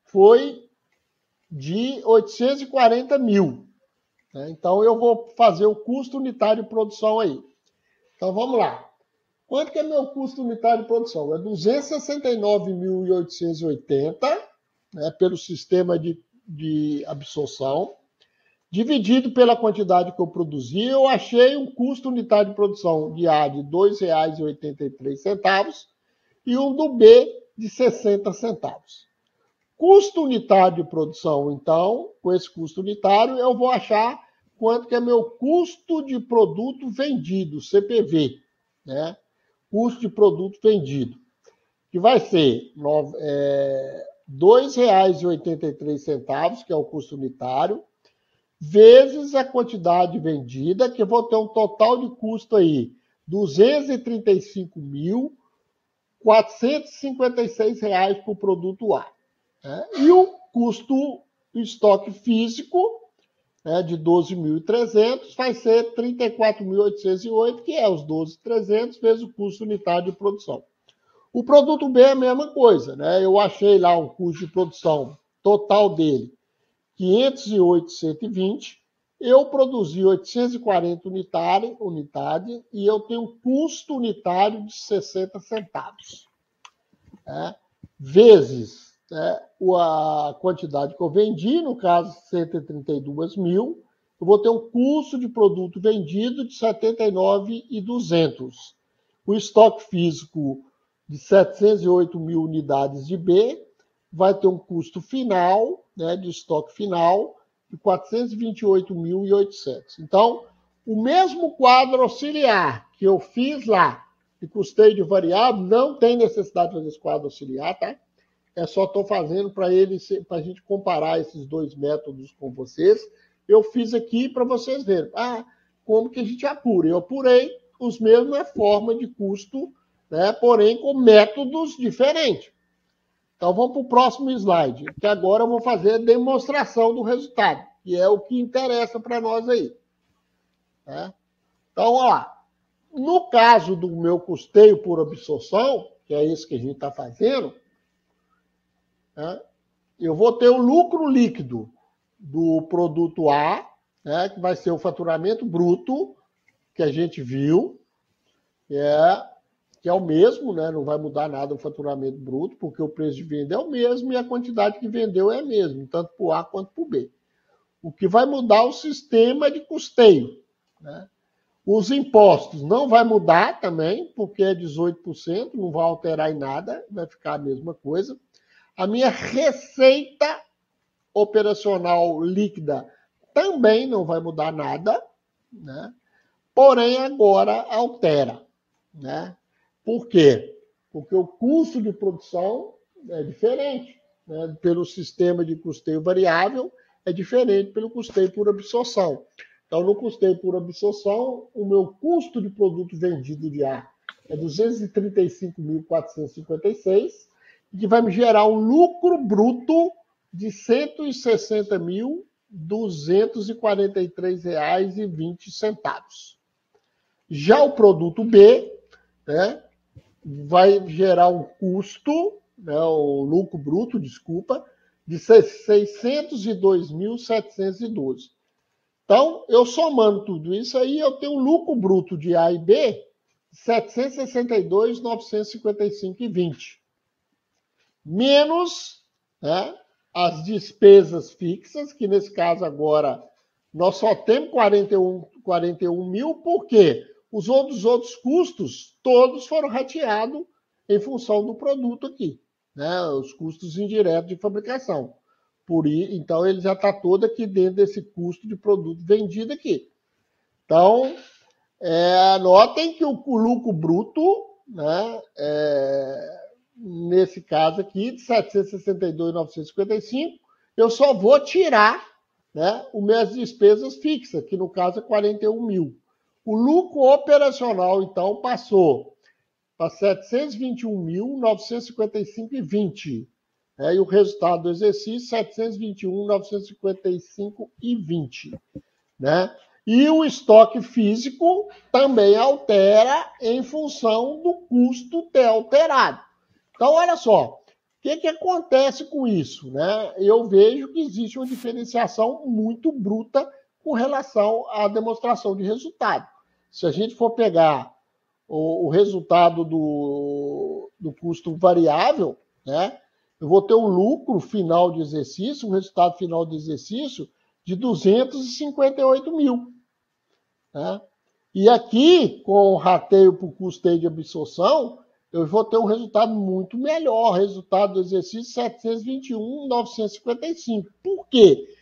foi de 840 mil. Né? Então, eu vou fazer o custo unitário de produção aí. Então, vamos lá. Quanto que é meu custo unitário de produção? É 269.880, né, pelo sistema de absorção, dividido pela quantidade que eu produzi, eu achei um custo unitário de produção de A de R$ 2,83 e um do B de 60 centavos. Custo unitário de produção, então, com esse custo unitário, eu vou achar quanto que é meu custo de produto vendido, CPV, né? Custo de produto vendido, que vai ser R$ 2,83, que é o custo unitário, vezes a quantidade vendida, que eu vou ter um total de custo aí, R$ 235.456 por produto A. Né? E o custo do estoque físico, né, de 12.300, vai ser 34.808, que é os 12.300 vezes o custo unitário de produção. O produto B é a mesma coisa, né? Eu achei lá um custo de produção total dele, 508,120, eu produzi 840 unidades e eu tenho um custo unitário de 60 centavos. Né? Vezes, né, a quantidade que eu vendi, no caso 132 mil, eu vou ter um custo de produto vendido de 79.200. O estoque físico de 708 mil unidades de B vai ter um custo final, né, de estoque final, de 428.800. Então, o mesmo quadro auxiliar que eu fiz lá, de custeio variável, não tem necessidade de fazer esse quadro auxiliar, tá? É só estou fazendo para a gente comparar esses dois métodos com vocês. Eu fiz aqui para vocês verem. Como que a gente apura? Eu apurei os mesmas formas de custo, né, porém com métodos diferentes. Então, vamos para o próximo slide, que agora eu vou fazer a demonstração do resultado, que é o que interessa para nós aí. Né? Então, vamos lá. No caso do meu custeio por absorção, que é isso que a gente está fazendo, né, eu vou ter o lucro líquido do produto A, né, que vai ser o faturamento bruto, que a gente viu, que é o mesmo, né? Não vai mudar nada o faturamento bruto, porque o preço de venda é o mesmo e a quantidade que vendeu é a mesma, tanto para o A quanto para o B. O que vai mudar é o sistema de custeio. Né? Os impostos não vai mudar também, porque é 18%, não vai alterar em nada, vai ficar a mesma coisa. A minha receita operacional líquida também não vai mudar nada, né? Porém, agora altera. Né? Por quê? Porque o custo de produção é diferente. Né? Pelo sistema de custeio variável, é diferente pelo custeio por absorção. Então, no custeio por absorção, o meu custo de produto vendido de A é 235.456, que vai me gerar um lucro bruto de R$ 160.243,20. Já o produto B, né, vai gerar um custo, né, o lucro bruto, desculpa, de 602.712. Então, eu somando tudo isso aí, eu tenho um lucro bruto de A e B de 762.955,20. Menos, né, as despesas fixas, que nesse caso agora nós só temos 41 mil, porque os outros custos todos foram rateados em função do produto aqui, né, os custos indiretos de fabricação. Então, ele já está todo aqui dentro desse custo de produto vendido aqui. Então, notem que o lucro bruto, né, nesse caso aqui, de 762.955, eu só vou tirar, né, as minhas despesas fixas, que no caso é 41 mil. O lucro operacional, então, passou para 721.955,20. E o resultado do exercício, 721.955,20. Né? E o estoque físico também altera em função do custo ter alterado. Então, olha só, o que acontece com isso? Né? Eu vejo que existe uma diferenciação muito bruta com relação à demonstração de resultado. Se a gente for pegar o resultado do custo variável, né, eu vou ter um lucro final de exercício, um resultado final de exercício de 258 mil. Né? E aqui, com o rateio por custeio de absorção, eu vou ter um resultado muito melhor. Resultado do exercício 721.955. Por quê?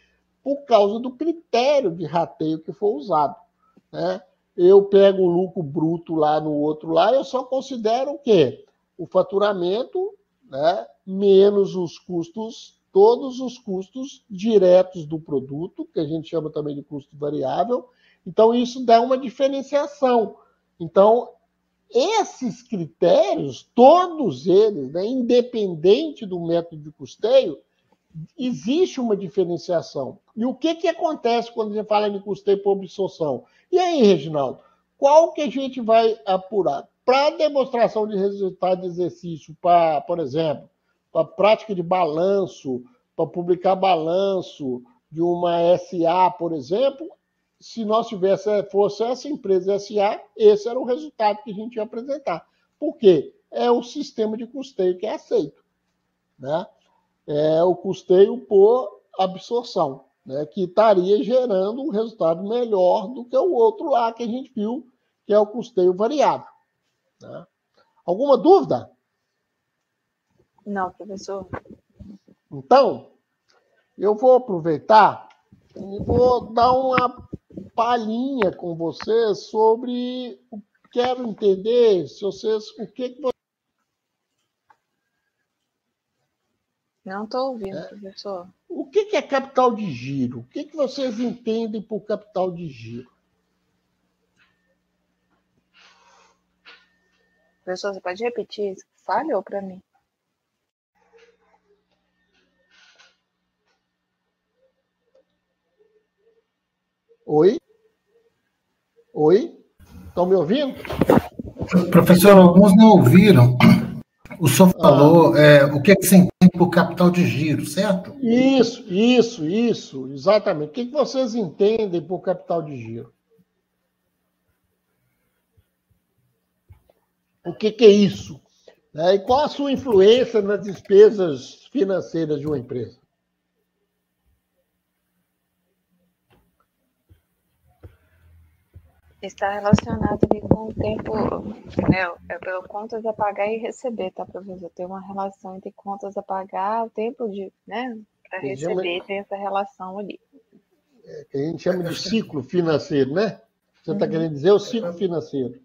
Por causa do critério de rateio que foi usado. Né? Eu pego o lucro bruto lá no outro lá, eu só considero o quê? O faturamento, né, menos os custos, todos os custos diretos do produto, que a gente chama também de custo variável. Então, isso dá uma diferenciação. Então, esses critérios, todos eles, né, independente do método de custeio, existe uma diferenciação. E o que acontece quando a gente fala de custeio por absorção? E aí, Reginaldo, qual que a gente vai apurar? Para demonstração de resultado de exercício, por exemplo, para prática de balanço, para publicar balanço de uma SA, por exemplo, se nós fosse essa empresa SA, esse era o resultado que a gente ia apresentar. Por quê? É o sistema de custeio que é aceito, né? É o custeio por absorção, né, que estaria gerando um resultado melhor do que o outro lá que a gente viu, que é o custeio variável. Né? Alguma dúvida? Não, professor. Então, eu vou aproveitar e vou dar uma palhinha com vocês sobre... Quero entender se vocês... O que vocês... Não estou ouvindo, professor. O que é capital de giro? O que vocês entendem por capital de giro? Professor, você pode repetir isso? Falhou para mim. Oi? Oi? Estão me ouvindo? Professor, alguns não ouviram. O senhor falou o que você entende por capital de giro, certo? Isso, exatamente. O que vocês entendem por capital de giro? O que é isso? E qual a sua influência nas despesas financeiras de uma empresa? Está relacionado ali com o tempo, né? É pelo contas a pagar e receber, tá, professor? Tem uma relação entre contas a pagar, o tempo de, né, para receber, tem essa relação ali. Que a gente chama de ciclo financeiro, né? Você está querendo dizer o ciclo financeiro.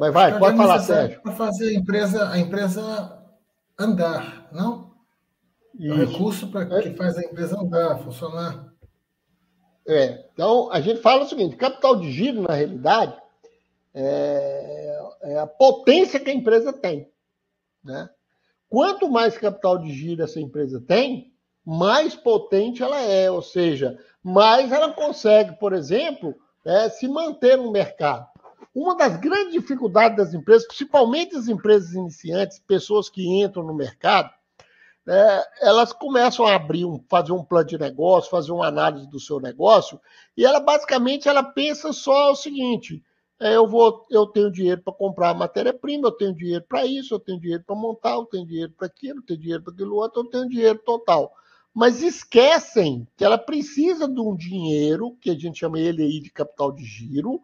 Mas vai, pode falar, Sérgio. Para fazer a empresa andar, não? Isso. É o recurso que faz a empresa andar, funcionar. Então, a gente fala o seguinte, capital de giro, na realidade, é a potência que a empresa tem. Né? Quanto mais capital de giro essa empresa tem, mais potente ela é, ou seja, mais ela consegue, por exemplo, se manter no mercado. Uma das grandes dificuldades das empresas, principalmente as empresas iniciantes, pessoas que entram no mercado, elas começam a fazer um plano de negócio, fazer uma análise do seu negócio, e ela basicamente pensa só o seguinte: eu tenho dinheiro para comprar matéria-prima, eu tenho dinheiro para isso, eu tenho dinheiro para montar, eu tenho dinheiro para aquilo, eu tenho dinheiro para aquilo outro, eu tenho dinheiro total. Mas esquecem que ela precisa de um dinheiro, que a gente chama ele aí de capital de giro,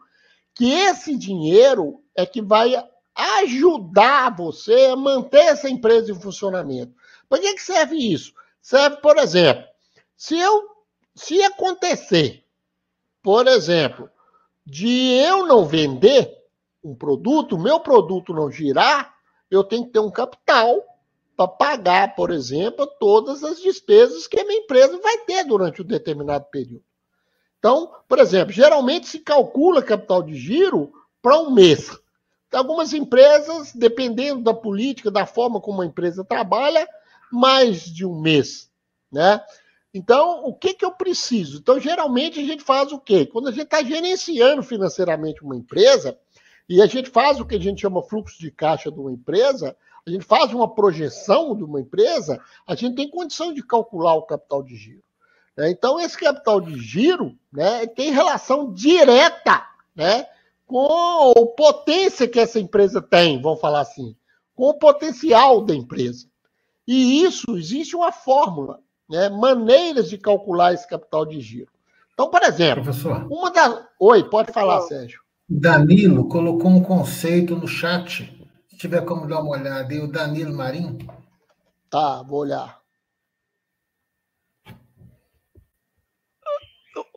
que esse dinheiro é que vai ajudar você a manter essa empresa em funcionamento. Para que serve isso? Serve, por exemplo, se acontecer, por exemplo, de eu não vender um produto, o meu produto não girar, eu tenho que ter um capital para pagar, por exemplo, todas as despesas que a minha empresa vai ter durante um determinado período. Então, por exemplo, geralmente se calcula capital de giro para um mês. Algumas empresas, dependendo da política, da forma como a empresa trabalha, mais de um mês, né? Então, o que eu preciso? Então, geralmente a gente faz o quê? Quando a gente está gerenciando financeiramente uma empresa, e a gente faz o que a gente chama fluxo de caixa de uma empresa, a gente faz uma projeção de uma empresa, a gente tem condição de calcular o capital de giro. Então, esse capital de giro, né, tem relação direta, né, com a potência que essa empresa tem, vamos falar assim, com o potencial da empresa. E isso, existe uma fórmula, né, maneiras de calcular esse capital de giro. Então, por exemplo, professor, Oi, pode falar, Sérgio. Danilo colocou um conceito no chat. Se tiver como dar uma olhada aí, o Danilo Marim. Tá, vou olhar.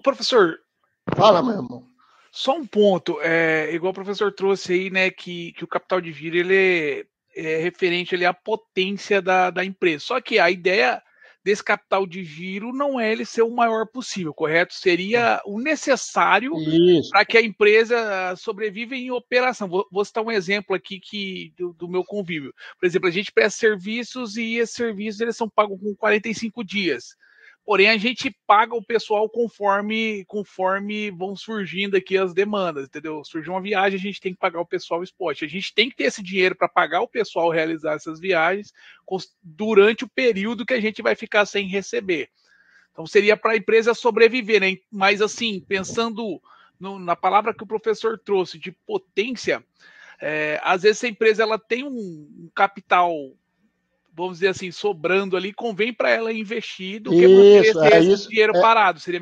Professor, fala, meu irmão. Só um ponto, igual o professor trouxe aí, né, que o capital de giro ele é referente ali à potência da empresa. Só que a ideia desse capital de giro não é ele ser o maior possível, correto? Seria o necessário para que a empresa sobreviva em operação. Vou citar um exemplo aqui do meu convívio. Por exemplo, a gente presta serviços e esses serviços eles são pagos com 45 dias. Porém, a gente paga o pessoal conforme vão surgindo aqui as demandas, entendeu? Surgiu uma viagem, a gente tem que pagar o pessoal spot. A gente tem que ter esse dinheiro para pagar o pessoal realizar essas viagens durante o período que a gente vai ficar sem receber. Então, seria para a empresa sobreviver, né? Mas, assim, pensando na palavra que o professor trouxe, de potência, às vezes a empresa ela tem um capital, vamos dizer assim, sobrando ali, convém para ela investir do que ter esse dinheiro parado. Seria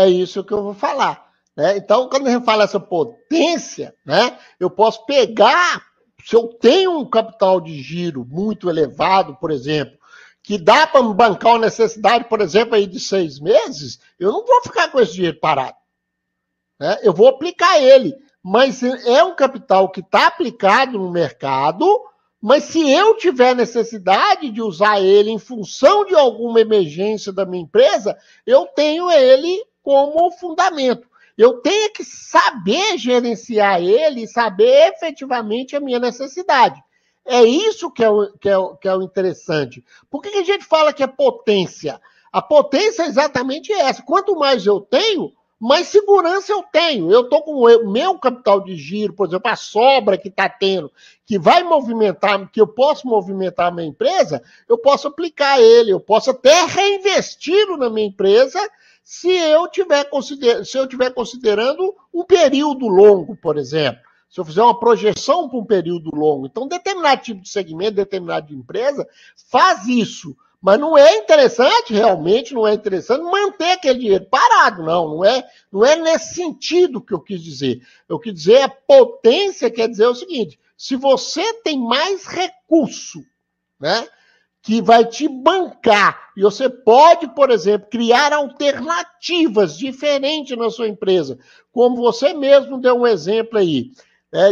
isso que eu vou falar. Né? Então, quando a gente fala essa potência, né, eu posso pegar, se eu tenho um capital de giro muito elevado, por exemplo, que dá para me bancar uma necessidade, por exemplo, aí de 6 meses, eu não vou ficar com esse dinheiro parado. Né? Eu vou aplicar ele. Mas é um capital que está aplicado no mercado. Mas se eu tiver necessidade de usar ele em função de alguma emergência da minha empresa, eu tenho ele como fundamento. Eu tenho que saber gerenciar ele e saber efetivamente a minha necessidade. É isso que é o interessante. Por que a gente fala que é potência? A potência é exatamente essa. Quanto mais eu tenho, mais segurança eu tenho. Eu estou com o meu capital de giro, por exemplo, a sobra que está tendo, que vai movimentar, que eu posso movimentar a minha empresa, eu posso aplicar ele, eu posso até reinvesti-lo na minha empresa se eu estiver considerando um período longo, por exemplo. Se eu fizer uma projeção para um período longo. Então, determinado tipo de segmento, determinado de empresa, faz isso. Mas não é interessante, realmente não é interessante manter aquele dinheiro parado, não é nesse sentido que eu quis dizer. Eu quis dizer a potência, quer dizer o seguinte, se você tem mais recurso, né, que vai te bancar, e você pode, por exemplo, criar alternativas diferentes na sua empresa, como você mesmo deu um exemplo aí,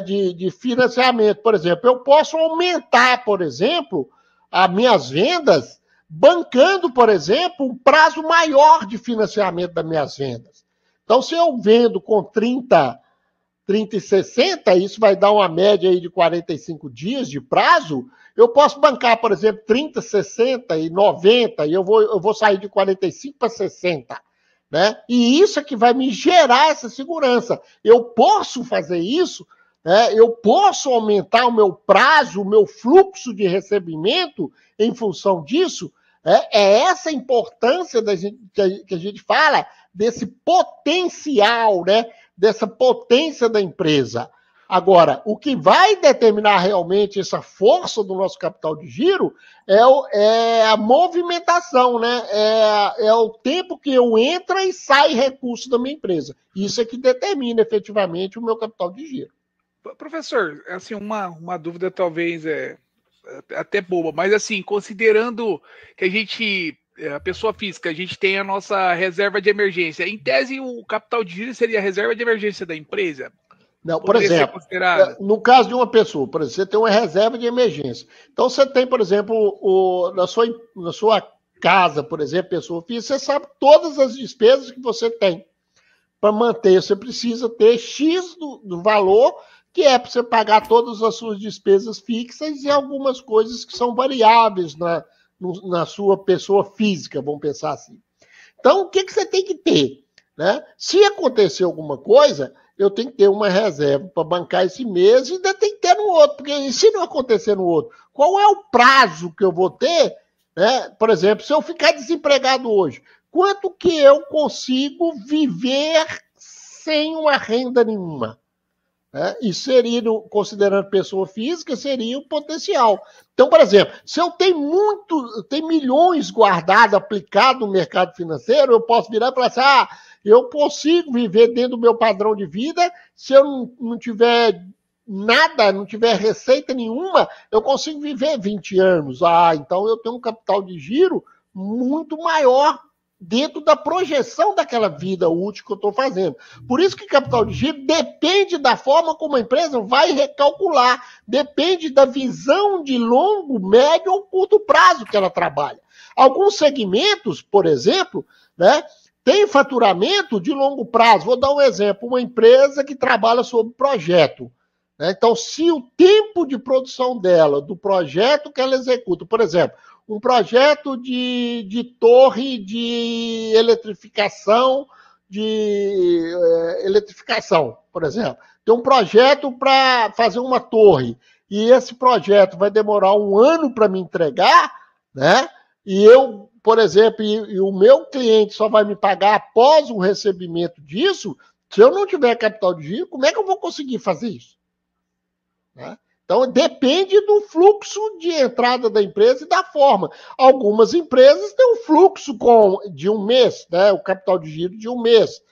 de financiamento, por exemplo, eu posso aumentar, por exemplo, as minhas vendas bancando, por exemplo, um prazo maior de financiamento das minhas vendas. Então, se eu vendo com 30 e 60, isso vai dar uma média aí de 45 dias de prazo, eu posso bancar, por exemplo, 30, 60 e 90, e eu vou sair de 45 para 60. né? E isso é que vai me gerar essa segurança. Eu posso fazer isso, né? Eu posso aumentar o meu prazo, o meu fluxo de recebimento em função disso. É essa a importância que a gente fala desse potencial, né? Dessa potência da empresa. Agora, o que vai determinar realmente essa força do nosso capital de giro é a movimentação, né? É o tempo que eu entro e sai recurso da minha empresa. Isso é que determina efetivamente o meu capital de giro. Professor, assim, uma dúvida talvez até boba, mas assim, considerando que a pessoa física, a gente tem a nossa reserva de emergência, em tese o capital de giro seria a reserva de emergência da empresa? Não, por exemplo, no caso de uma pessoa, por exemplo, você tem uma reserva de emergência. Então, você tem, por exemplo, na sua casa, por exemplo, pessoa física, você sabe todas as despesas que você tem para manter. Você precisa ter X do valor, que é para você pagar todas as suas despesas fixas e algumas coisas que são variáveis na sua pessoa física, vamos pensar assim. Então, o que você tem que ter? Né? Se acontecer alguma coisa, eu tenho que ter uma reserva para bancar esse mês e ainda tem que ter no outro, porque se não acontecer no outro, qual é o prazo que eu vou ter? Né? Por exemplo, se eu ficar desempregado hoje, quanto que eu consigo viver sem uma renda nenhuma? E seria, considerando pessoa física, seria o potencial. Então, por exemplo, se eu tenho milhões guardados, aplicados no mercado financeiro, eu posso virar e falar assim, eu consigo viver dentro do meu padrão de vida, se eu não tiver nada, não tiver receita nenhuma, eu consigo viver 20 anos. Então eu tenho um capital de giro muito maior dentro da projeção daquela vida útil que eu estou fazendo. Por isso que capital de giro depende da forma como a empresa vai recalcular, depende da visão de longo, médio ou curto prazo que ela trabalha. Alguns segmentos, por exemplo, né, tem faturamento de longo prazo. Vou dar um exemplo, uma empresa que trabalha sobre projeto. Então, se o tempo de produção dela, do projeto que ela executa, por exemplo, um projeto de torre de eletrificação, por exemplo. Tem um projeto para fazer uma torre, e esse projeto vai demorar 1 ano para me entregar, né? E eu, por exemplo, e o meu cliente só vai me pagar após o recebimento disso, se eu não tiver capital de giro, como é que eu vou conseguir fazer isso? Né? Então, depende do fluxo de entrada da empresa e da forma. Algumas empresas têm um fluxo de 1 mês, né? O capital de giro de 1 mês.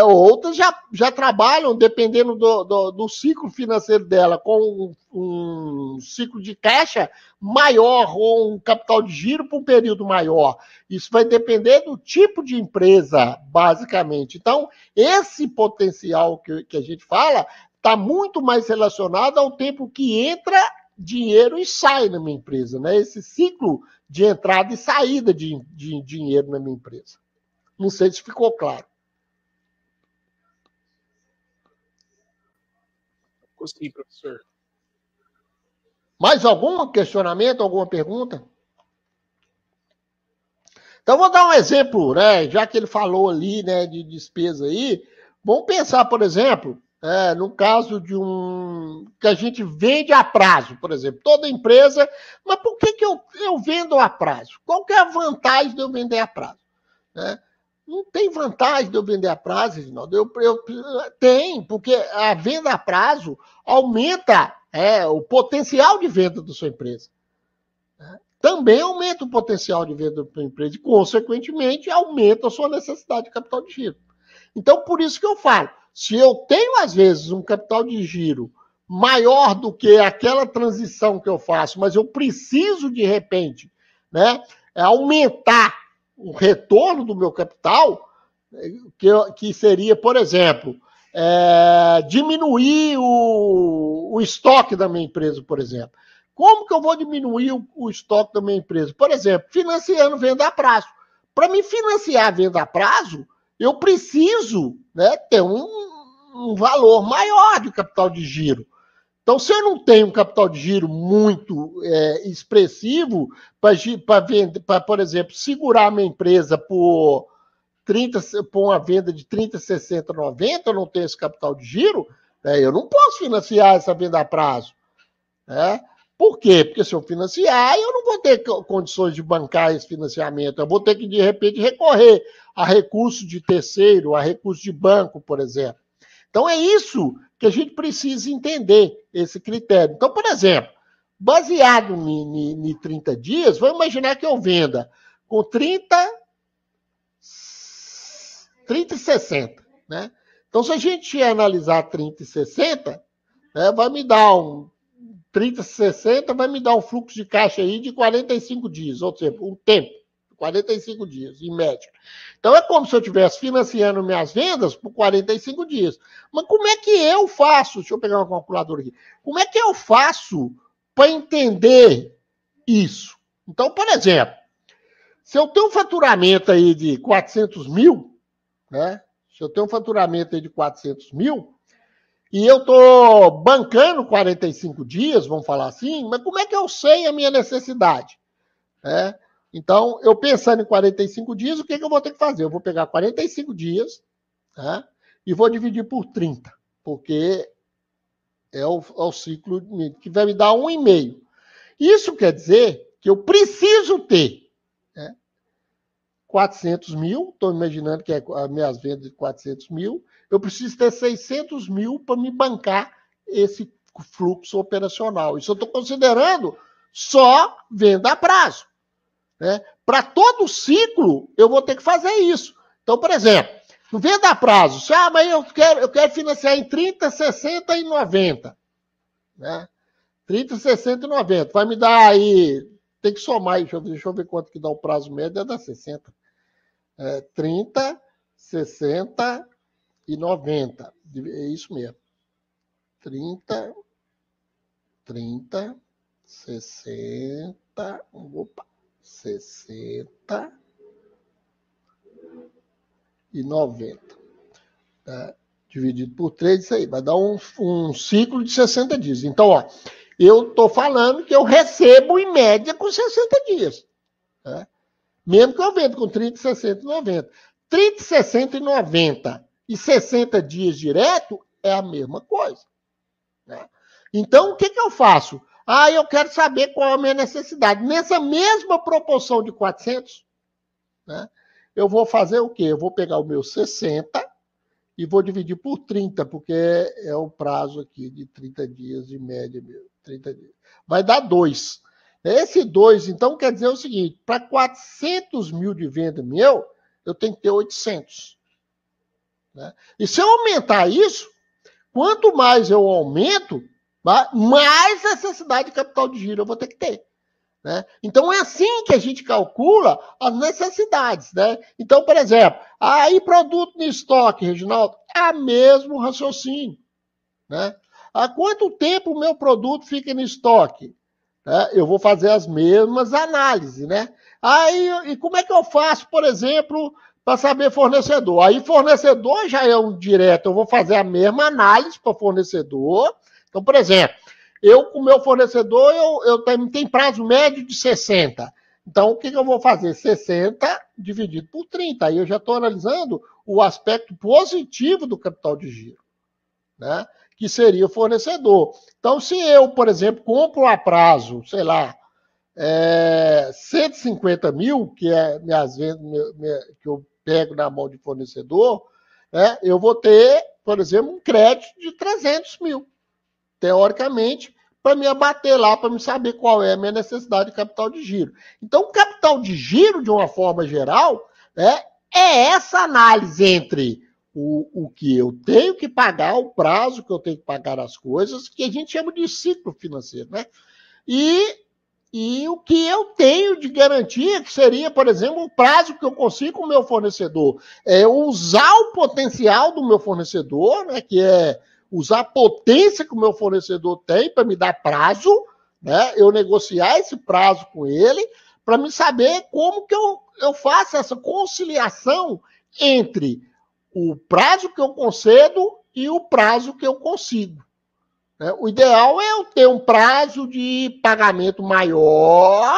Outras já trabalham, dependendo do ciclo financeiro dela, com um ciclo de caixa maior ou um capital de giro por um período maior. Isso vai depender do tipo de empresa, basicamente. Então, esse potencial que a gente fala está muito mais relacionado ao tempo que entra dinheiro e sai na minha empresa, né? Esse ciclo de entrada e saída de dinheiro na minha empresa. Não sei se ficou claro. Sim, professor. Mais algum questionamento, alguma pergunta? Então, vou dar um exemplo, né? Já que ele falou ali, né, de despesa aí, vamos pensar, por exemplo, no caso de que a gente vende a prazo, por exemplo, toda empresa, mas por que eu vendo a prazo? Qual que é a vantagem de eu vender a prazo? Não tem vantagem de eu vender a prazo, Reginaldo. Tem, porque a venda a prazo aumenta o potencial de venda da sua empresa. Também aumenta o potencial de venda da sua empresa e, consequentemente, aumenta a sua necessidade de capital de giro. Então, por isso que eu falo, se eu tenho, às vezes, um capital de giro maior do que aquela transição que eu faço, mas eu preciso, de repente, né, aumentar o retorno do meu capital, que seria, por exemplo, diminuir o estoque da minha empresa, por exemplo. Como que eu vou diminuir o estoque da minha empresa? Por exemplo, financiando venda a prazo. Para me financiar a venda a prazo, eu preciso, né, ter um valor maior de capital de giro. Então, se eu não tenho um capital de giro muito expressivo para, por exemplo, segurar minha empresa por por uma venda de 30, 60, 90, eu não tenho esse capital de giro, eu não posso financiar essa venda a prazo. Por quê? Porque se eu financiar, eu não vou ter condições de bancar esse financiamento. Eu vou ter que, de repente, recorrer a recurso de terceiro, a recurso de banco, por exemplo. Então, é isso que a gente precisa entender, esse critério. Então, por exemplo, baseado em 30 dias, vamos imaginar que eu venda com 30 e 60, né? Então, se a gente analisar 30 e 60, vai me dar 30 e 60, vai me dar um fluxo de caixa aí de 45 dias, ou seja, um tempo, 45 dias, em média. Então, é como se eu estivesse financiando minhas vendas por 45 dias. Mas como é que eu faço? Deixa eu pegar uma calculadora aqui. Como é que eu faço para entender isso? Então, por exemplo, se eu tenho um faturamento aí de 400 mil, né? Se eu tenho um faturamento aí de 400 mil, e eu estou bancando 45 dias, vamos falar assim, mas como é que eu sei a minha necessidade? Então, eu pensando em 45 dias, o que eu vou ter que fazer? Eu vou pegar 45 dias, e vou dividir por 30, porque é o ciclo que vai me dar 1,5. Isso quer dizer que eu preciso ter 400 mil, estou imaginando que é as minhas vendas de 400 mil, eu preciso ter 600 mil para me bancar esse fluxo operacional. Isso eu estou considerando só venda a prazo. Para todo o ciclo, eu vou ter que fazer isso. Então, por exemplo, no venda a prazo, mas eu quero financiar em 30, 60 e 90. 30, 60 e 90. Vai me dar aí, tem que somar aí, deixa eu ver quanto que dá o prazo médio, dá 60. 30, 60 e 90. É isso mesmo. 30, 60, 60 e 90. Dividido por 3, isso aí. Vai dar um ciclo de 60 dias. Então, eu estou falando que eu recebo em média com 60 dias. Mesmo que eu venda com 30, 60 e 90. 30, 60 e 90 e 60 dias direto é a mesma coisa. Então, o que eu faço? Eu quero saber qual é a minha necessidade. Nessa mesma proporção de 400, eu vou fazer o quê? Eu vou pegar o meu 60 e vou dividir por 30, porque é o prazo aqui de 30 dias, de média, 30 dias. Vai dar 2. Esse 2, então, quer dizer o seguinte, para 400 mil de venda meu, eu tenho que ter 800. E se eu aumentar isso, quanto mais eu aumento, mais necessidade de capital de giro eu vou ter que ter. Então, é assim que a gente calcula as necessidades. Então, por exemplo, aí produto no estoque, Reginaldo, é o mesmo raciocínio. Há quanto tempo o meu produto fica no estoque? Eu vou fazer as mesmas análises, e como é que eu faço, por exemplo, para saber fornecedor? Aí fornecedor já é um direto, eu vou fazer a mesma análise para fornecedor. Então, por exemplo, eu com o meu fornecedor, eu tenho prazo médio de 60. Então, o que eu vou fazer? 60 dividido por 30. Aí eu já estou analisando o aspecto positivo do capital de giro, que seria o fornecedor. Então, se eu, por exemplo, compro a prazo, sei lá, 150 mil, que é minhas vendas, que eu pego na mão de fornecedor, eu vou ter, por exemplo, um crédito de 300 mil, teoricamente, para me abater lá, para me saber qual é a minha necessidade de capital de giro. Então, o capital de giro, de uma forma geral, é essa análise entre o que eu tenho que pagar, o prazo que eu tenho que pagar as coisas, que a gente chama de ciclo financeiro, e o que eu tenho de garantia, que seria, por exemplo, o prazo que eu consigo com o meu fornecedor. É usar o potencial do meu fornecedor, que é usar a potência que o meu fornecedor tem para me dar prazo, eu negociar esse prazo com ele, para me saber como que eu faço essa conciliação entre o prazo que eu concedo e o prazo que eu consigo. O ideal é eu ter um prazo de pagamento maior,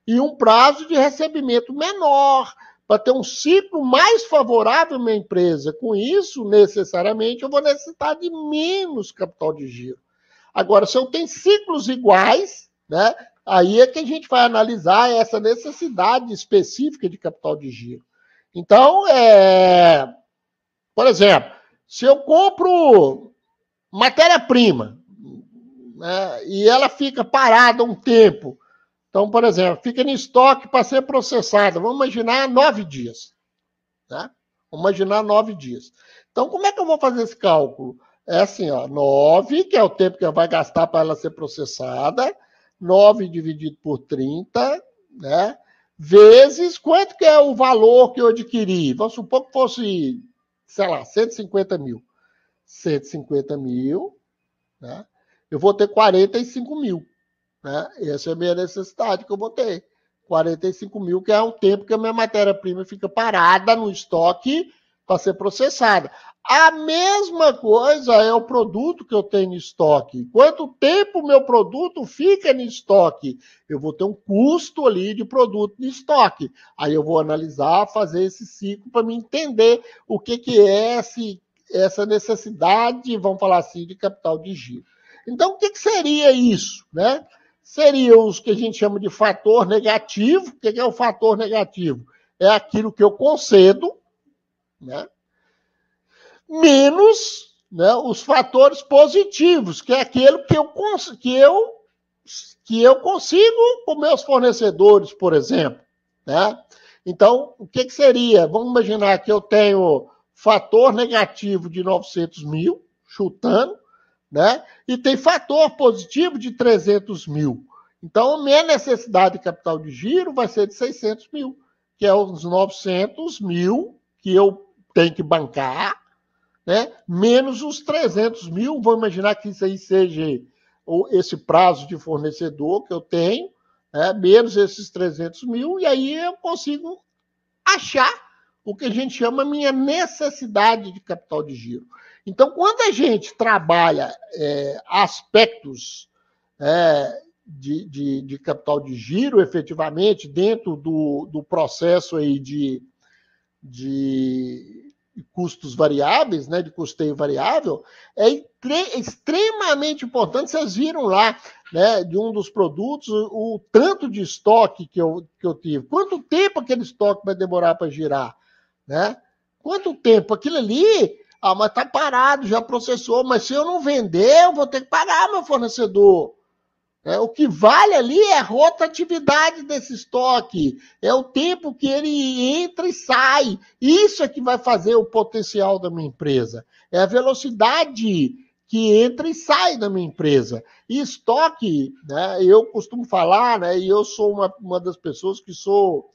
e um prazo de recebimento menor, para ter um ciclo mais favorável à minha empresa. Com isso, necessariamente, eu vou necessitar de menos capital de giro. Agora, se eu tenho ciclos iguais, né, aí é que a gente vai analisar essa necessidade específica de capital de giro. Então, por exemplo, se eu compro matéria-prima, né, e ela fica parada um tempo, então, por exemplo, fica em estoque para ser processada, vamos imaginar 9 dias. Né? Vamos imaginar 9 dias. Então, como é que eu vou fazer esse cálculo? É assim, ó, 9, que é o tempo que vai gastar para ela ser processada, 9 dividido por 30, né? Vezes quanto que é o valor que eu adquiri. Vamos supor que fosse, sei lá, 150 mil. 150 mil, né? Eu vou ter 45 mil. Né? Essa é a minha necessidade que eu vou ter. 45 mil, que é um tempo que a minha matéria-prima fica parada no estoque para ser processada. A mesma coisa é o produto que eu tenho em estoque. Quanto tempo o meu produto fica em estoque? Eu vou ter um custo ali de produto em estoque. Aí eu vou analisar, fazer esse ciclo para me entender o que é essa necessidade, vamos falar assim, de capital de giro. Então, o que seria isso? Né? Seria os que a gente chama de fator negativo. O que é o fator negativo? É aquilo que eu concedo, né? Menos, né, os fatores positivos, que é aquilo que eu consigo com meus fornecedores, por exemplo. Né? Então, o que seria? Vamos imaginar que eu tenho fator negativo de 900 mil, chutando, né? E tem fator positivo de 300 mil. Então, a minha necessidade de capital de giro vai ser de 600 mil, que é os 900 mil que eu tenho que bancar, né? Menos os 300 mil. Vou imaginar que isso aí seja esse prazo de fornecedor que eu tenho, né? Menos esses 300 mil, e aí eu consigo achar o que a gente chama minha necessidade de capital de giro. Então, quando a gente trabalha aspectos de capital de giro, efetivamente, dentro do processo aí de custos variáveis, né, de custeio variável, é extremamente importante. Vocês viram lá, né, de um dos produtos, o tanto de estoque que eu tive. Quanto tempo aquele estoque vai demorar para girar? Né? Quanto tempo? Aquilo ali, mas está parado, já processou, mas se eu não vender, eu vou ter que pagar meu fornecedor. O que vale ali é a rotatividade desse estoque, é o tempo que ele entra e sai. Isso é que vai fazer o potencial da minha empresa. É a velocidade que entra e sai da minha empresa. E estoque, né, eu costumo falar, né, e eu sou uma das pessoas que sou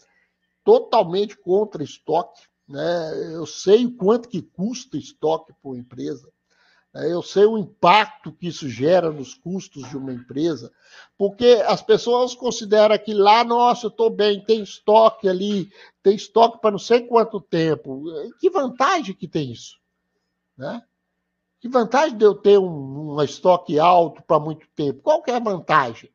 totalmente contra estoque. Né? Eu sei o quanto que custa estoque para uma empresa. Eu sei o impacto que isso gera nos custos de uma empresa, porque as pessoas consideram que lá, nossa, eu estou bem, tem estoque ali, tem estoque para não sei quanto tempo. Que vantagem que tem isso? Né? Que vantagem de eu ter um estoque alto para muito tempo? Qual que é a vantagem?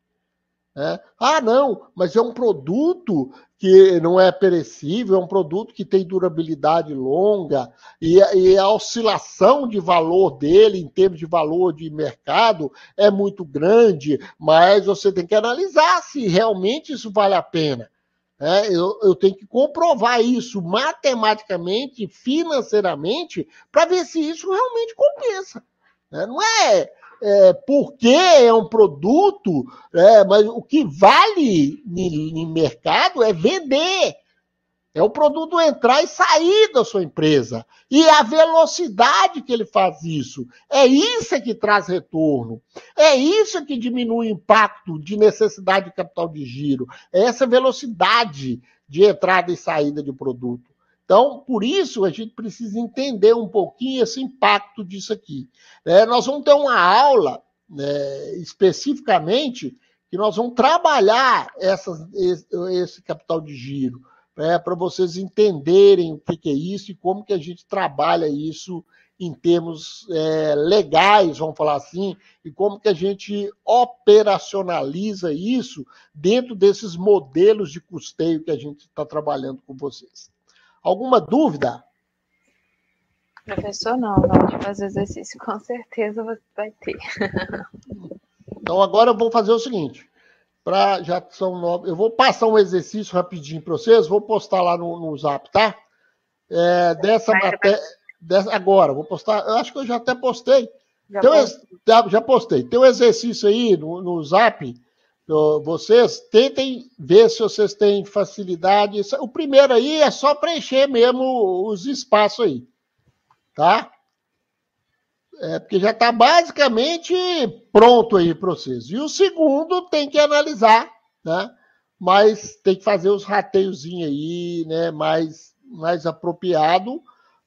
Não, mas é um produto que não é perecível, é um produto que tem durabilidade longa e a oscilação de valor dele, em termos de valor de mercado, é muito grande, mas você tem que analisar se realmente isso vale a pena. Eu tenho que comprovar isso matematicamente, financeiramente, para ver se isso realmente compensa. Não é porque é um produto, mas o que vale no mercado é vender. É o produto entrar e sair da sua empresa. E a velocidade que ele faz isso. É isso que traz retorno. É isso que diminui o impacto de necessidade de capital de giro. É essa velocidade de entrada e saída de produto. Então, por isso, a gente precisa entender um pouquinho esse impacto disso aqui. Nós vamos ter uma aula, especificamente, que nós vamos trabalhar esse capital de giro, para vocês entenderem o que é isso e como que a gente trabalha isso em termos legais, vamos falar assim, e como que a gente operacionaliza isso dentro desses modelos de custeio que a gente está trabalhando com vocês. Alguma dúvida? Professor, não. Na hora de fazer exercício, com certeza você vai ter. Então, agora eu vou fazer o seguinte. Já são 9. Eu vou passar um exercício rapidinho para vocês. Vou postar lá no Zap, tá? Dessa matéria. Agora, vou postar. Eu acho que eu já até postei. Já postei. Tem um exercício aí no Zap. Vocês tentem ver se vocês têm facilidade. O primeiro aí é só preencher mesmo os espaços aí. Tá? Porque já está basicamente pronto aí para vocês. E o segundo tem que analisar, né? Mas tem que fazer os rateiozinhos aí, né? Mais apropriado.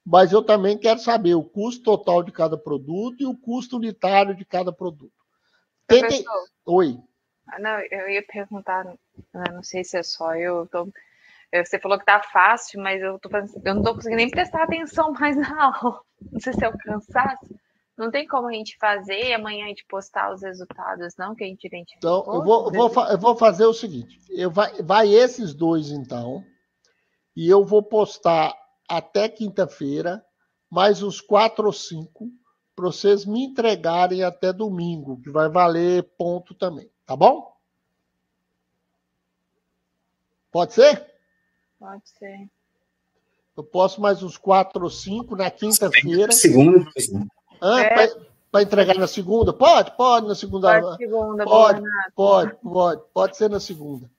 Mas eu também quero saber o custo total de cada produto e o custo unitário de cada produto. Oi. Não, eu ia perguntar, não sei se é só eu. Você falou que tá fácil, mas eu não tô conseguindo nem prestar atenção mais na aula. Não sei se é o cansaço. Não tem como a gente fazer e amanhã a gente postar os resultados, não? Que a gente identificou? Então, eu vou fazer o seguinte. Vai esses dois, então, e eu vou postar até quinta-feira, mais uns 4 ou 5, para vocês me entregarem até domingo, que vai valer ponto também. Tá bom? Pode ser? Pode ser. Eu posto mais uns 4 ou 5 na quinta-feira. Segunda. Para entregar na segunda? Pode na segunda. Pode ser na segunda.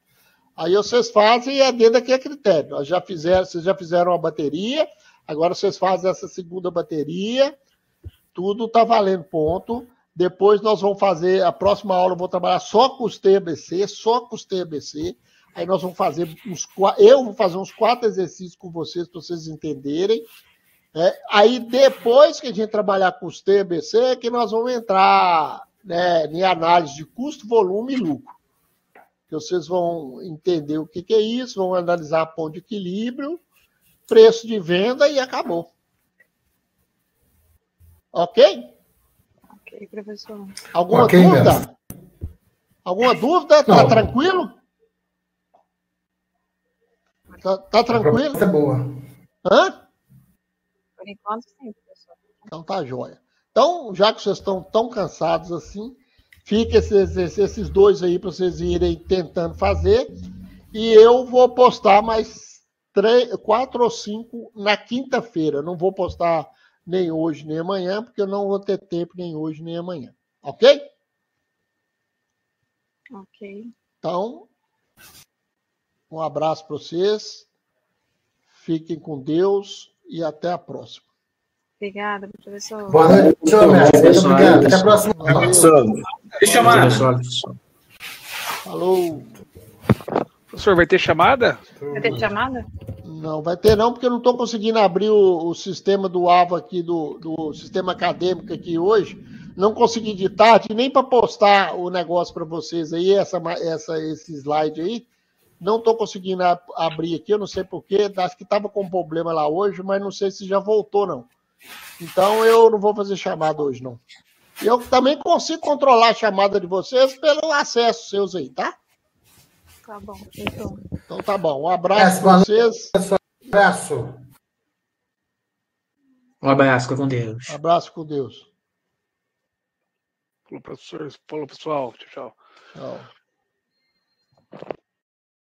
Aí vocês fazem e é dentro daquele critério. Vocês já fizeram a bateria, agora vocês fazem essa segunda bateria, tudo está valendo ponto. Depois nós vamos fazer, a próxima aula eu vou trabalhar só com os TABC, Aí nós vamos fazer eu vou fazer uns 4 exercícios com vocês, para vocês entenderem. Aí depois que a gente trabalhar com os TABC, é que nós vamos entrar, né, em análise de custo, volume e lucro. Que vocês vão entender o que é isso, vão analisar ponto de equilíbrio, preço de venda e acabou. Ok? Ok, professor. Alguma dúvida? Alguma dúvida? Tá tranquilo? Tá tranquilo? Tá boa. Hã? Por enquanto, sim, professor. Então tá jóia. Então, já que vocês estão tão cansados assim, fica esses dois aí para vocês irem tentando fazer. E eu vou postar mais 4 ou 5 na quinta-feira. Não vou postar nem hoje nem amanhã, porque eu não vou ter tempo nem hoje nem amanhã. Ok? Ok. Então, um abraço para vocês. Fiquem com Deus e até a próxima. Obrigada, professor. Boa noite, professor. Muito obrigado. Até a próxima. Deixa eu chamar. Falou. Professor, vai ter chamada? Vai ter chamada? Não, vai ter não, porque eu não estou conseguindo abrir o sistema do AVA aqui, do sistema acadêmico aqui hoje. Não consegui de tarde, nem para postar o negócio para vocês aí, esse slide aí. Não estou conseguindo abrir aqui, eu não sei porquê. Acho que estava com problema lá hoje, mas não sei se já voltou, não. Então, eu não vou fazer chamada hoje, não. Eu também consigo controlar a chamada de vocês pelo acesso seus aí, tá? Tá bom, professor. Então tá bom. Um abraço para vocês. Um abraço. Um abraço, com Deus. Um abraço com Deus. Falou, professor. Falou, pessoal. Tchau, tchau. Tchau.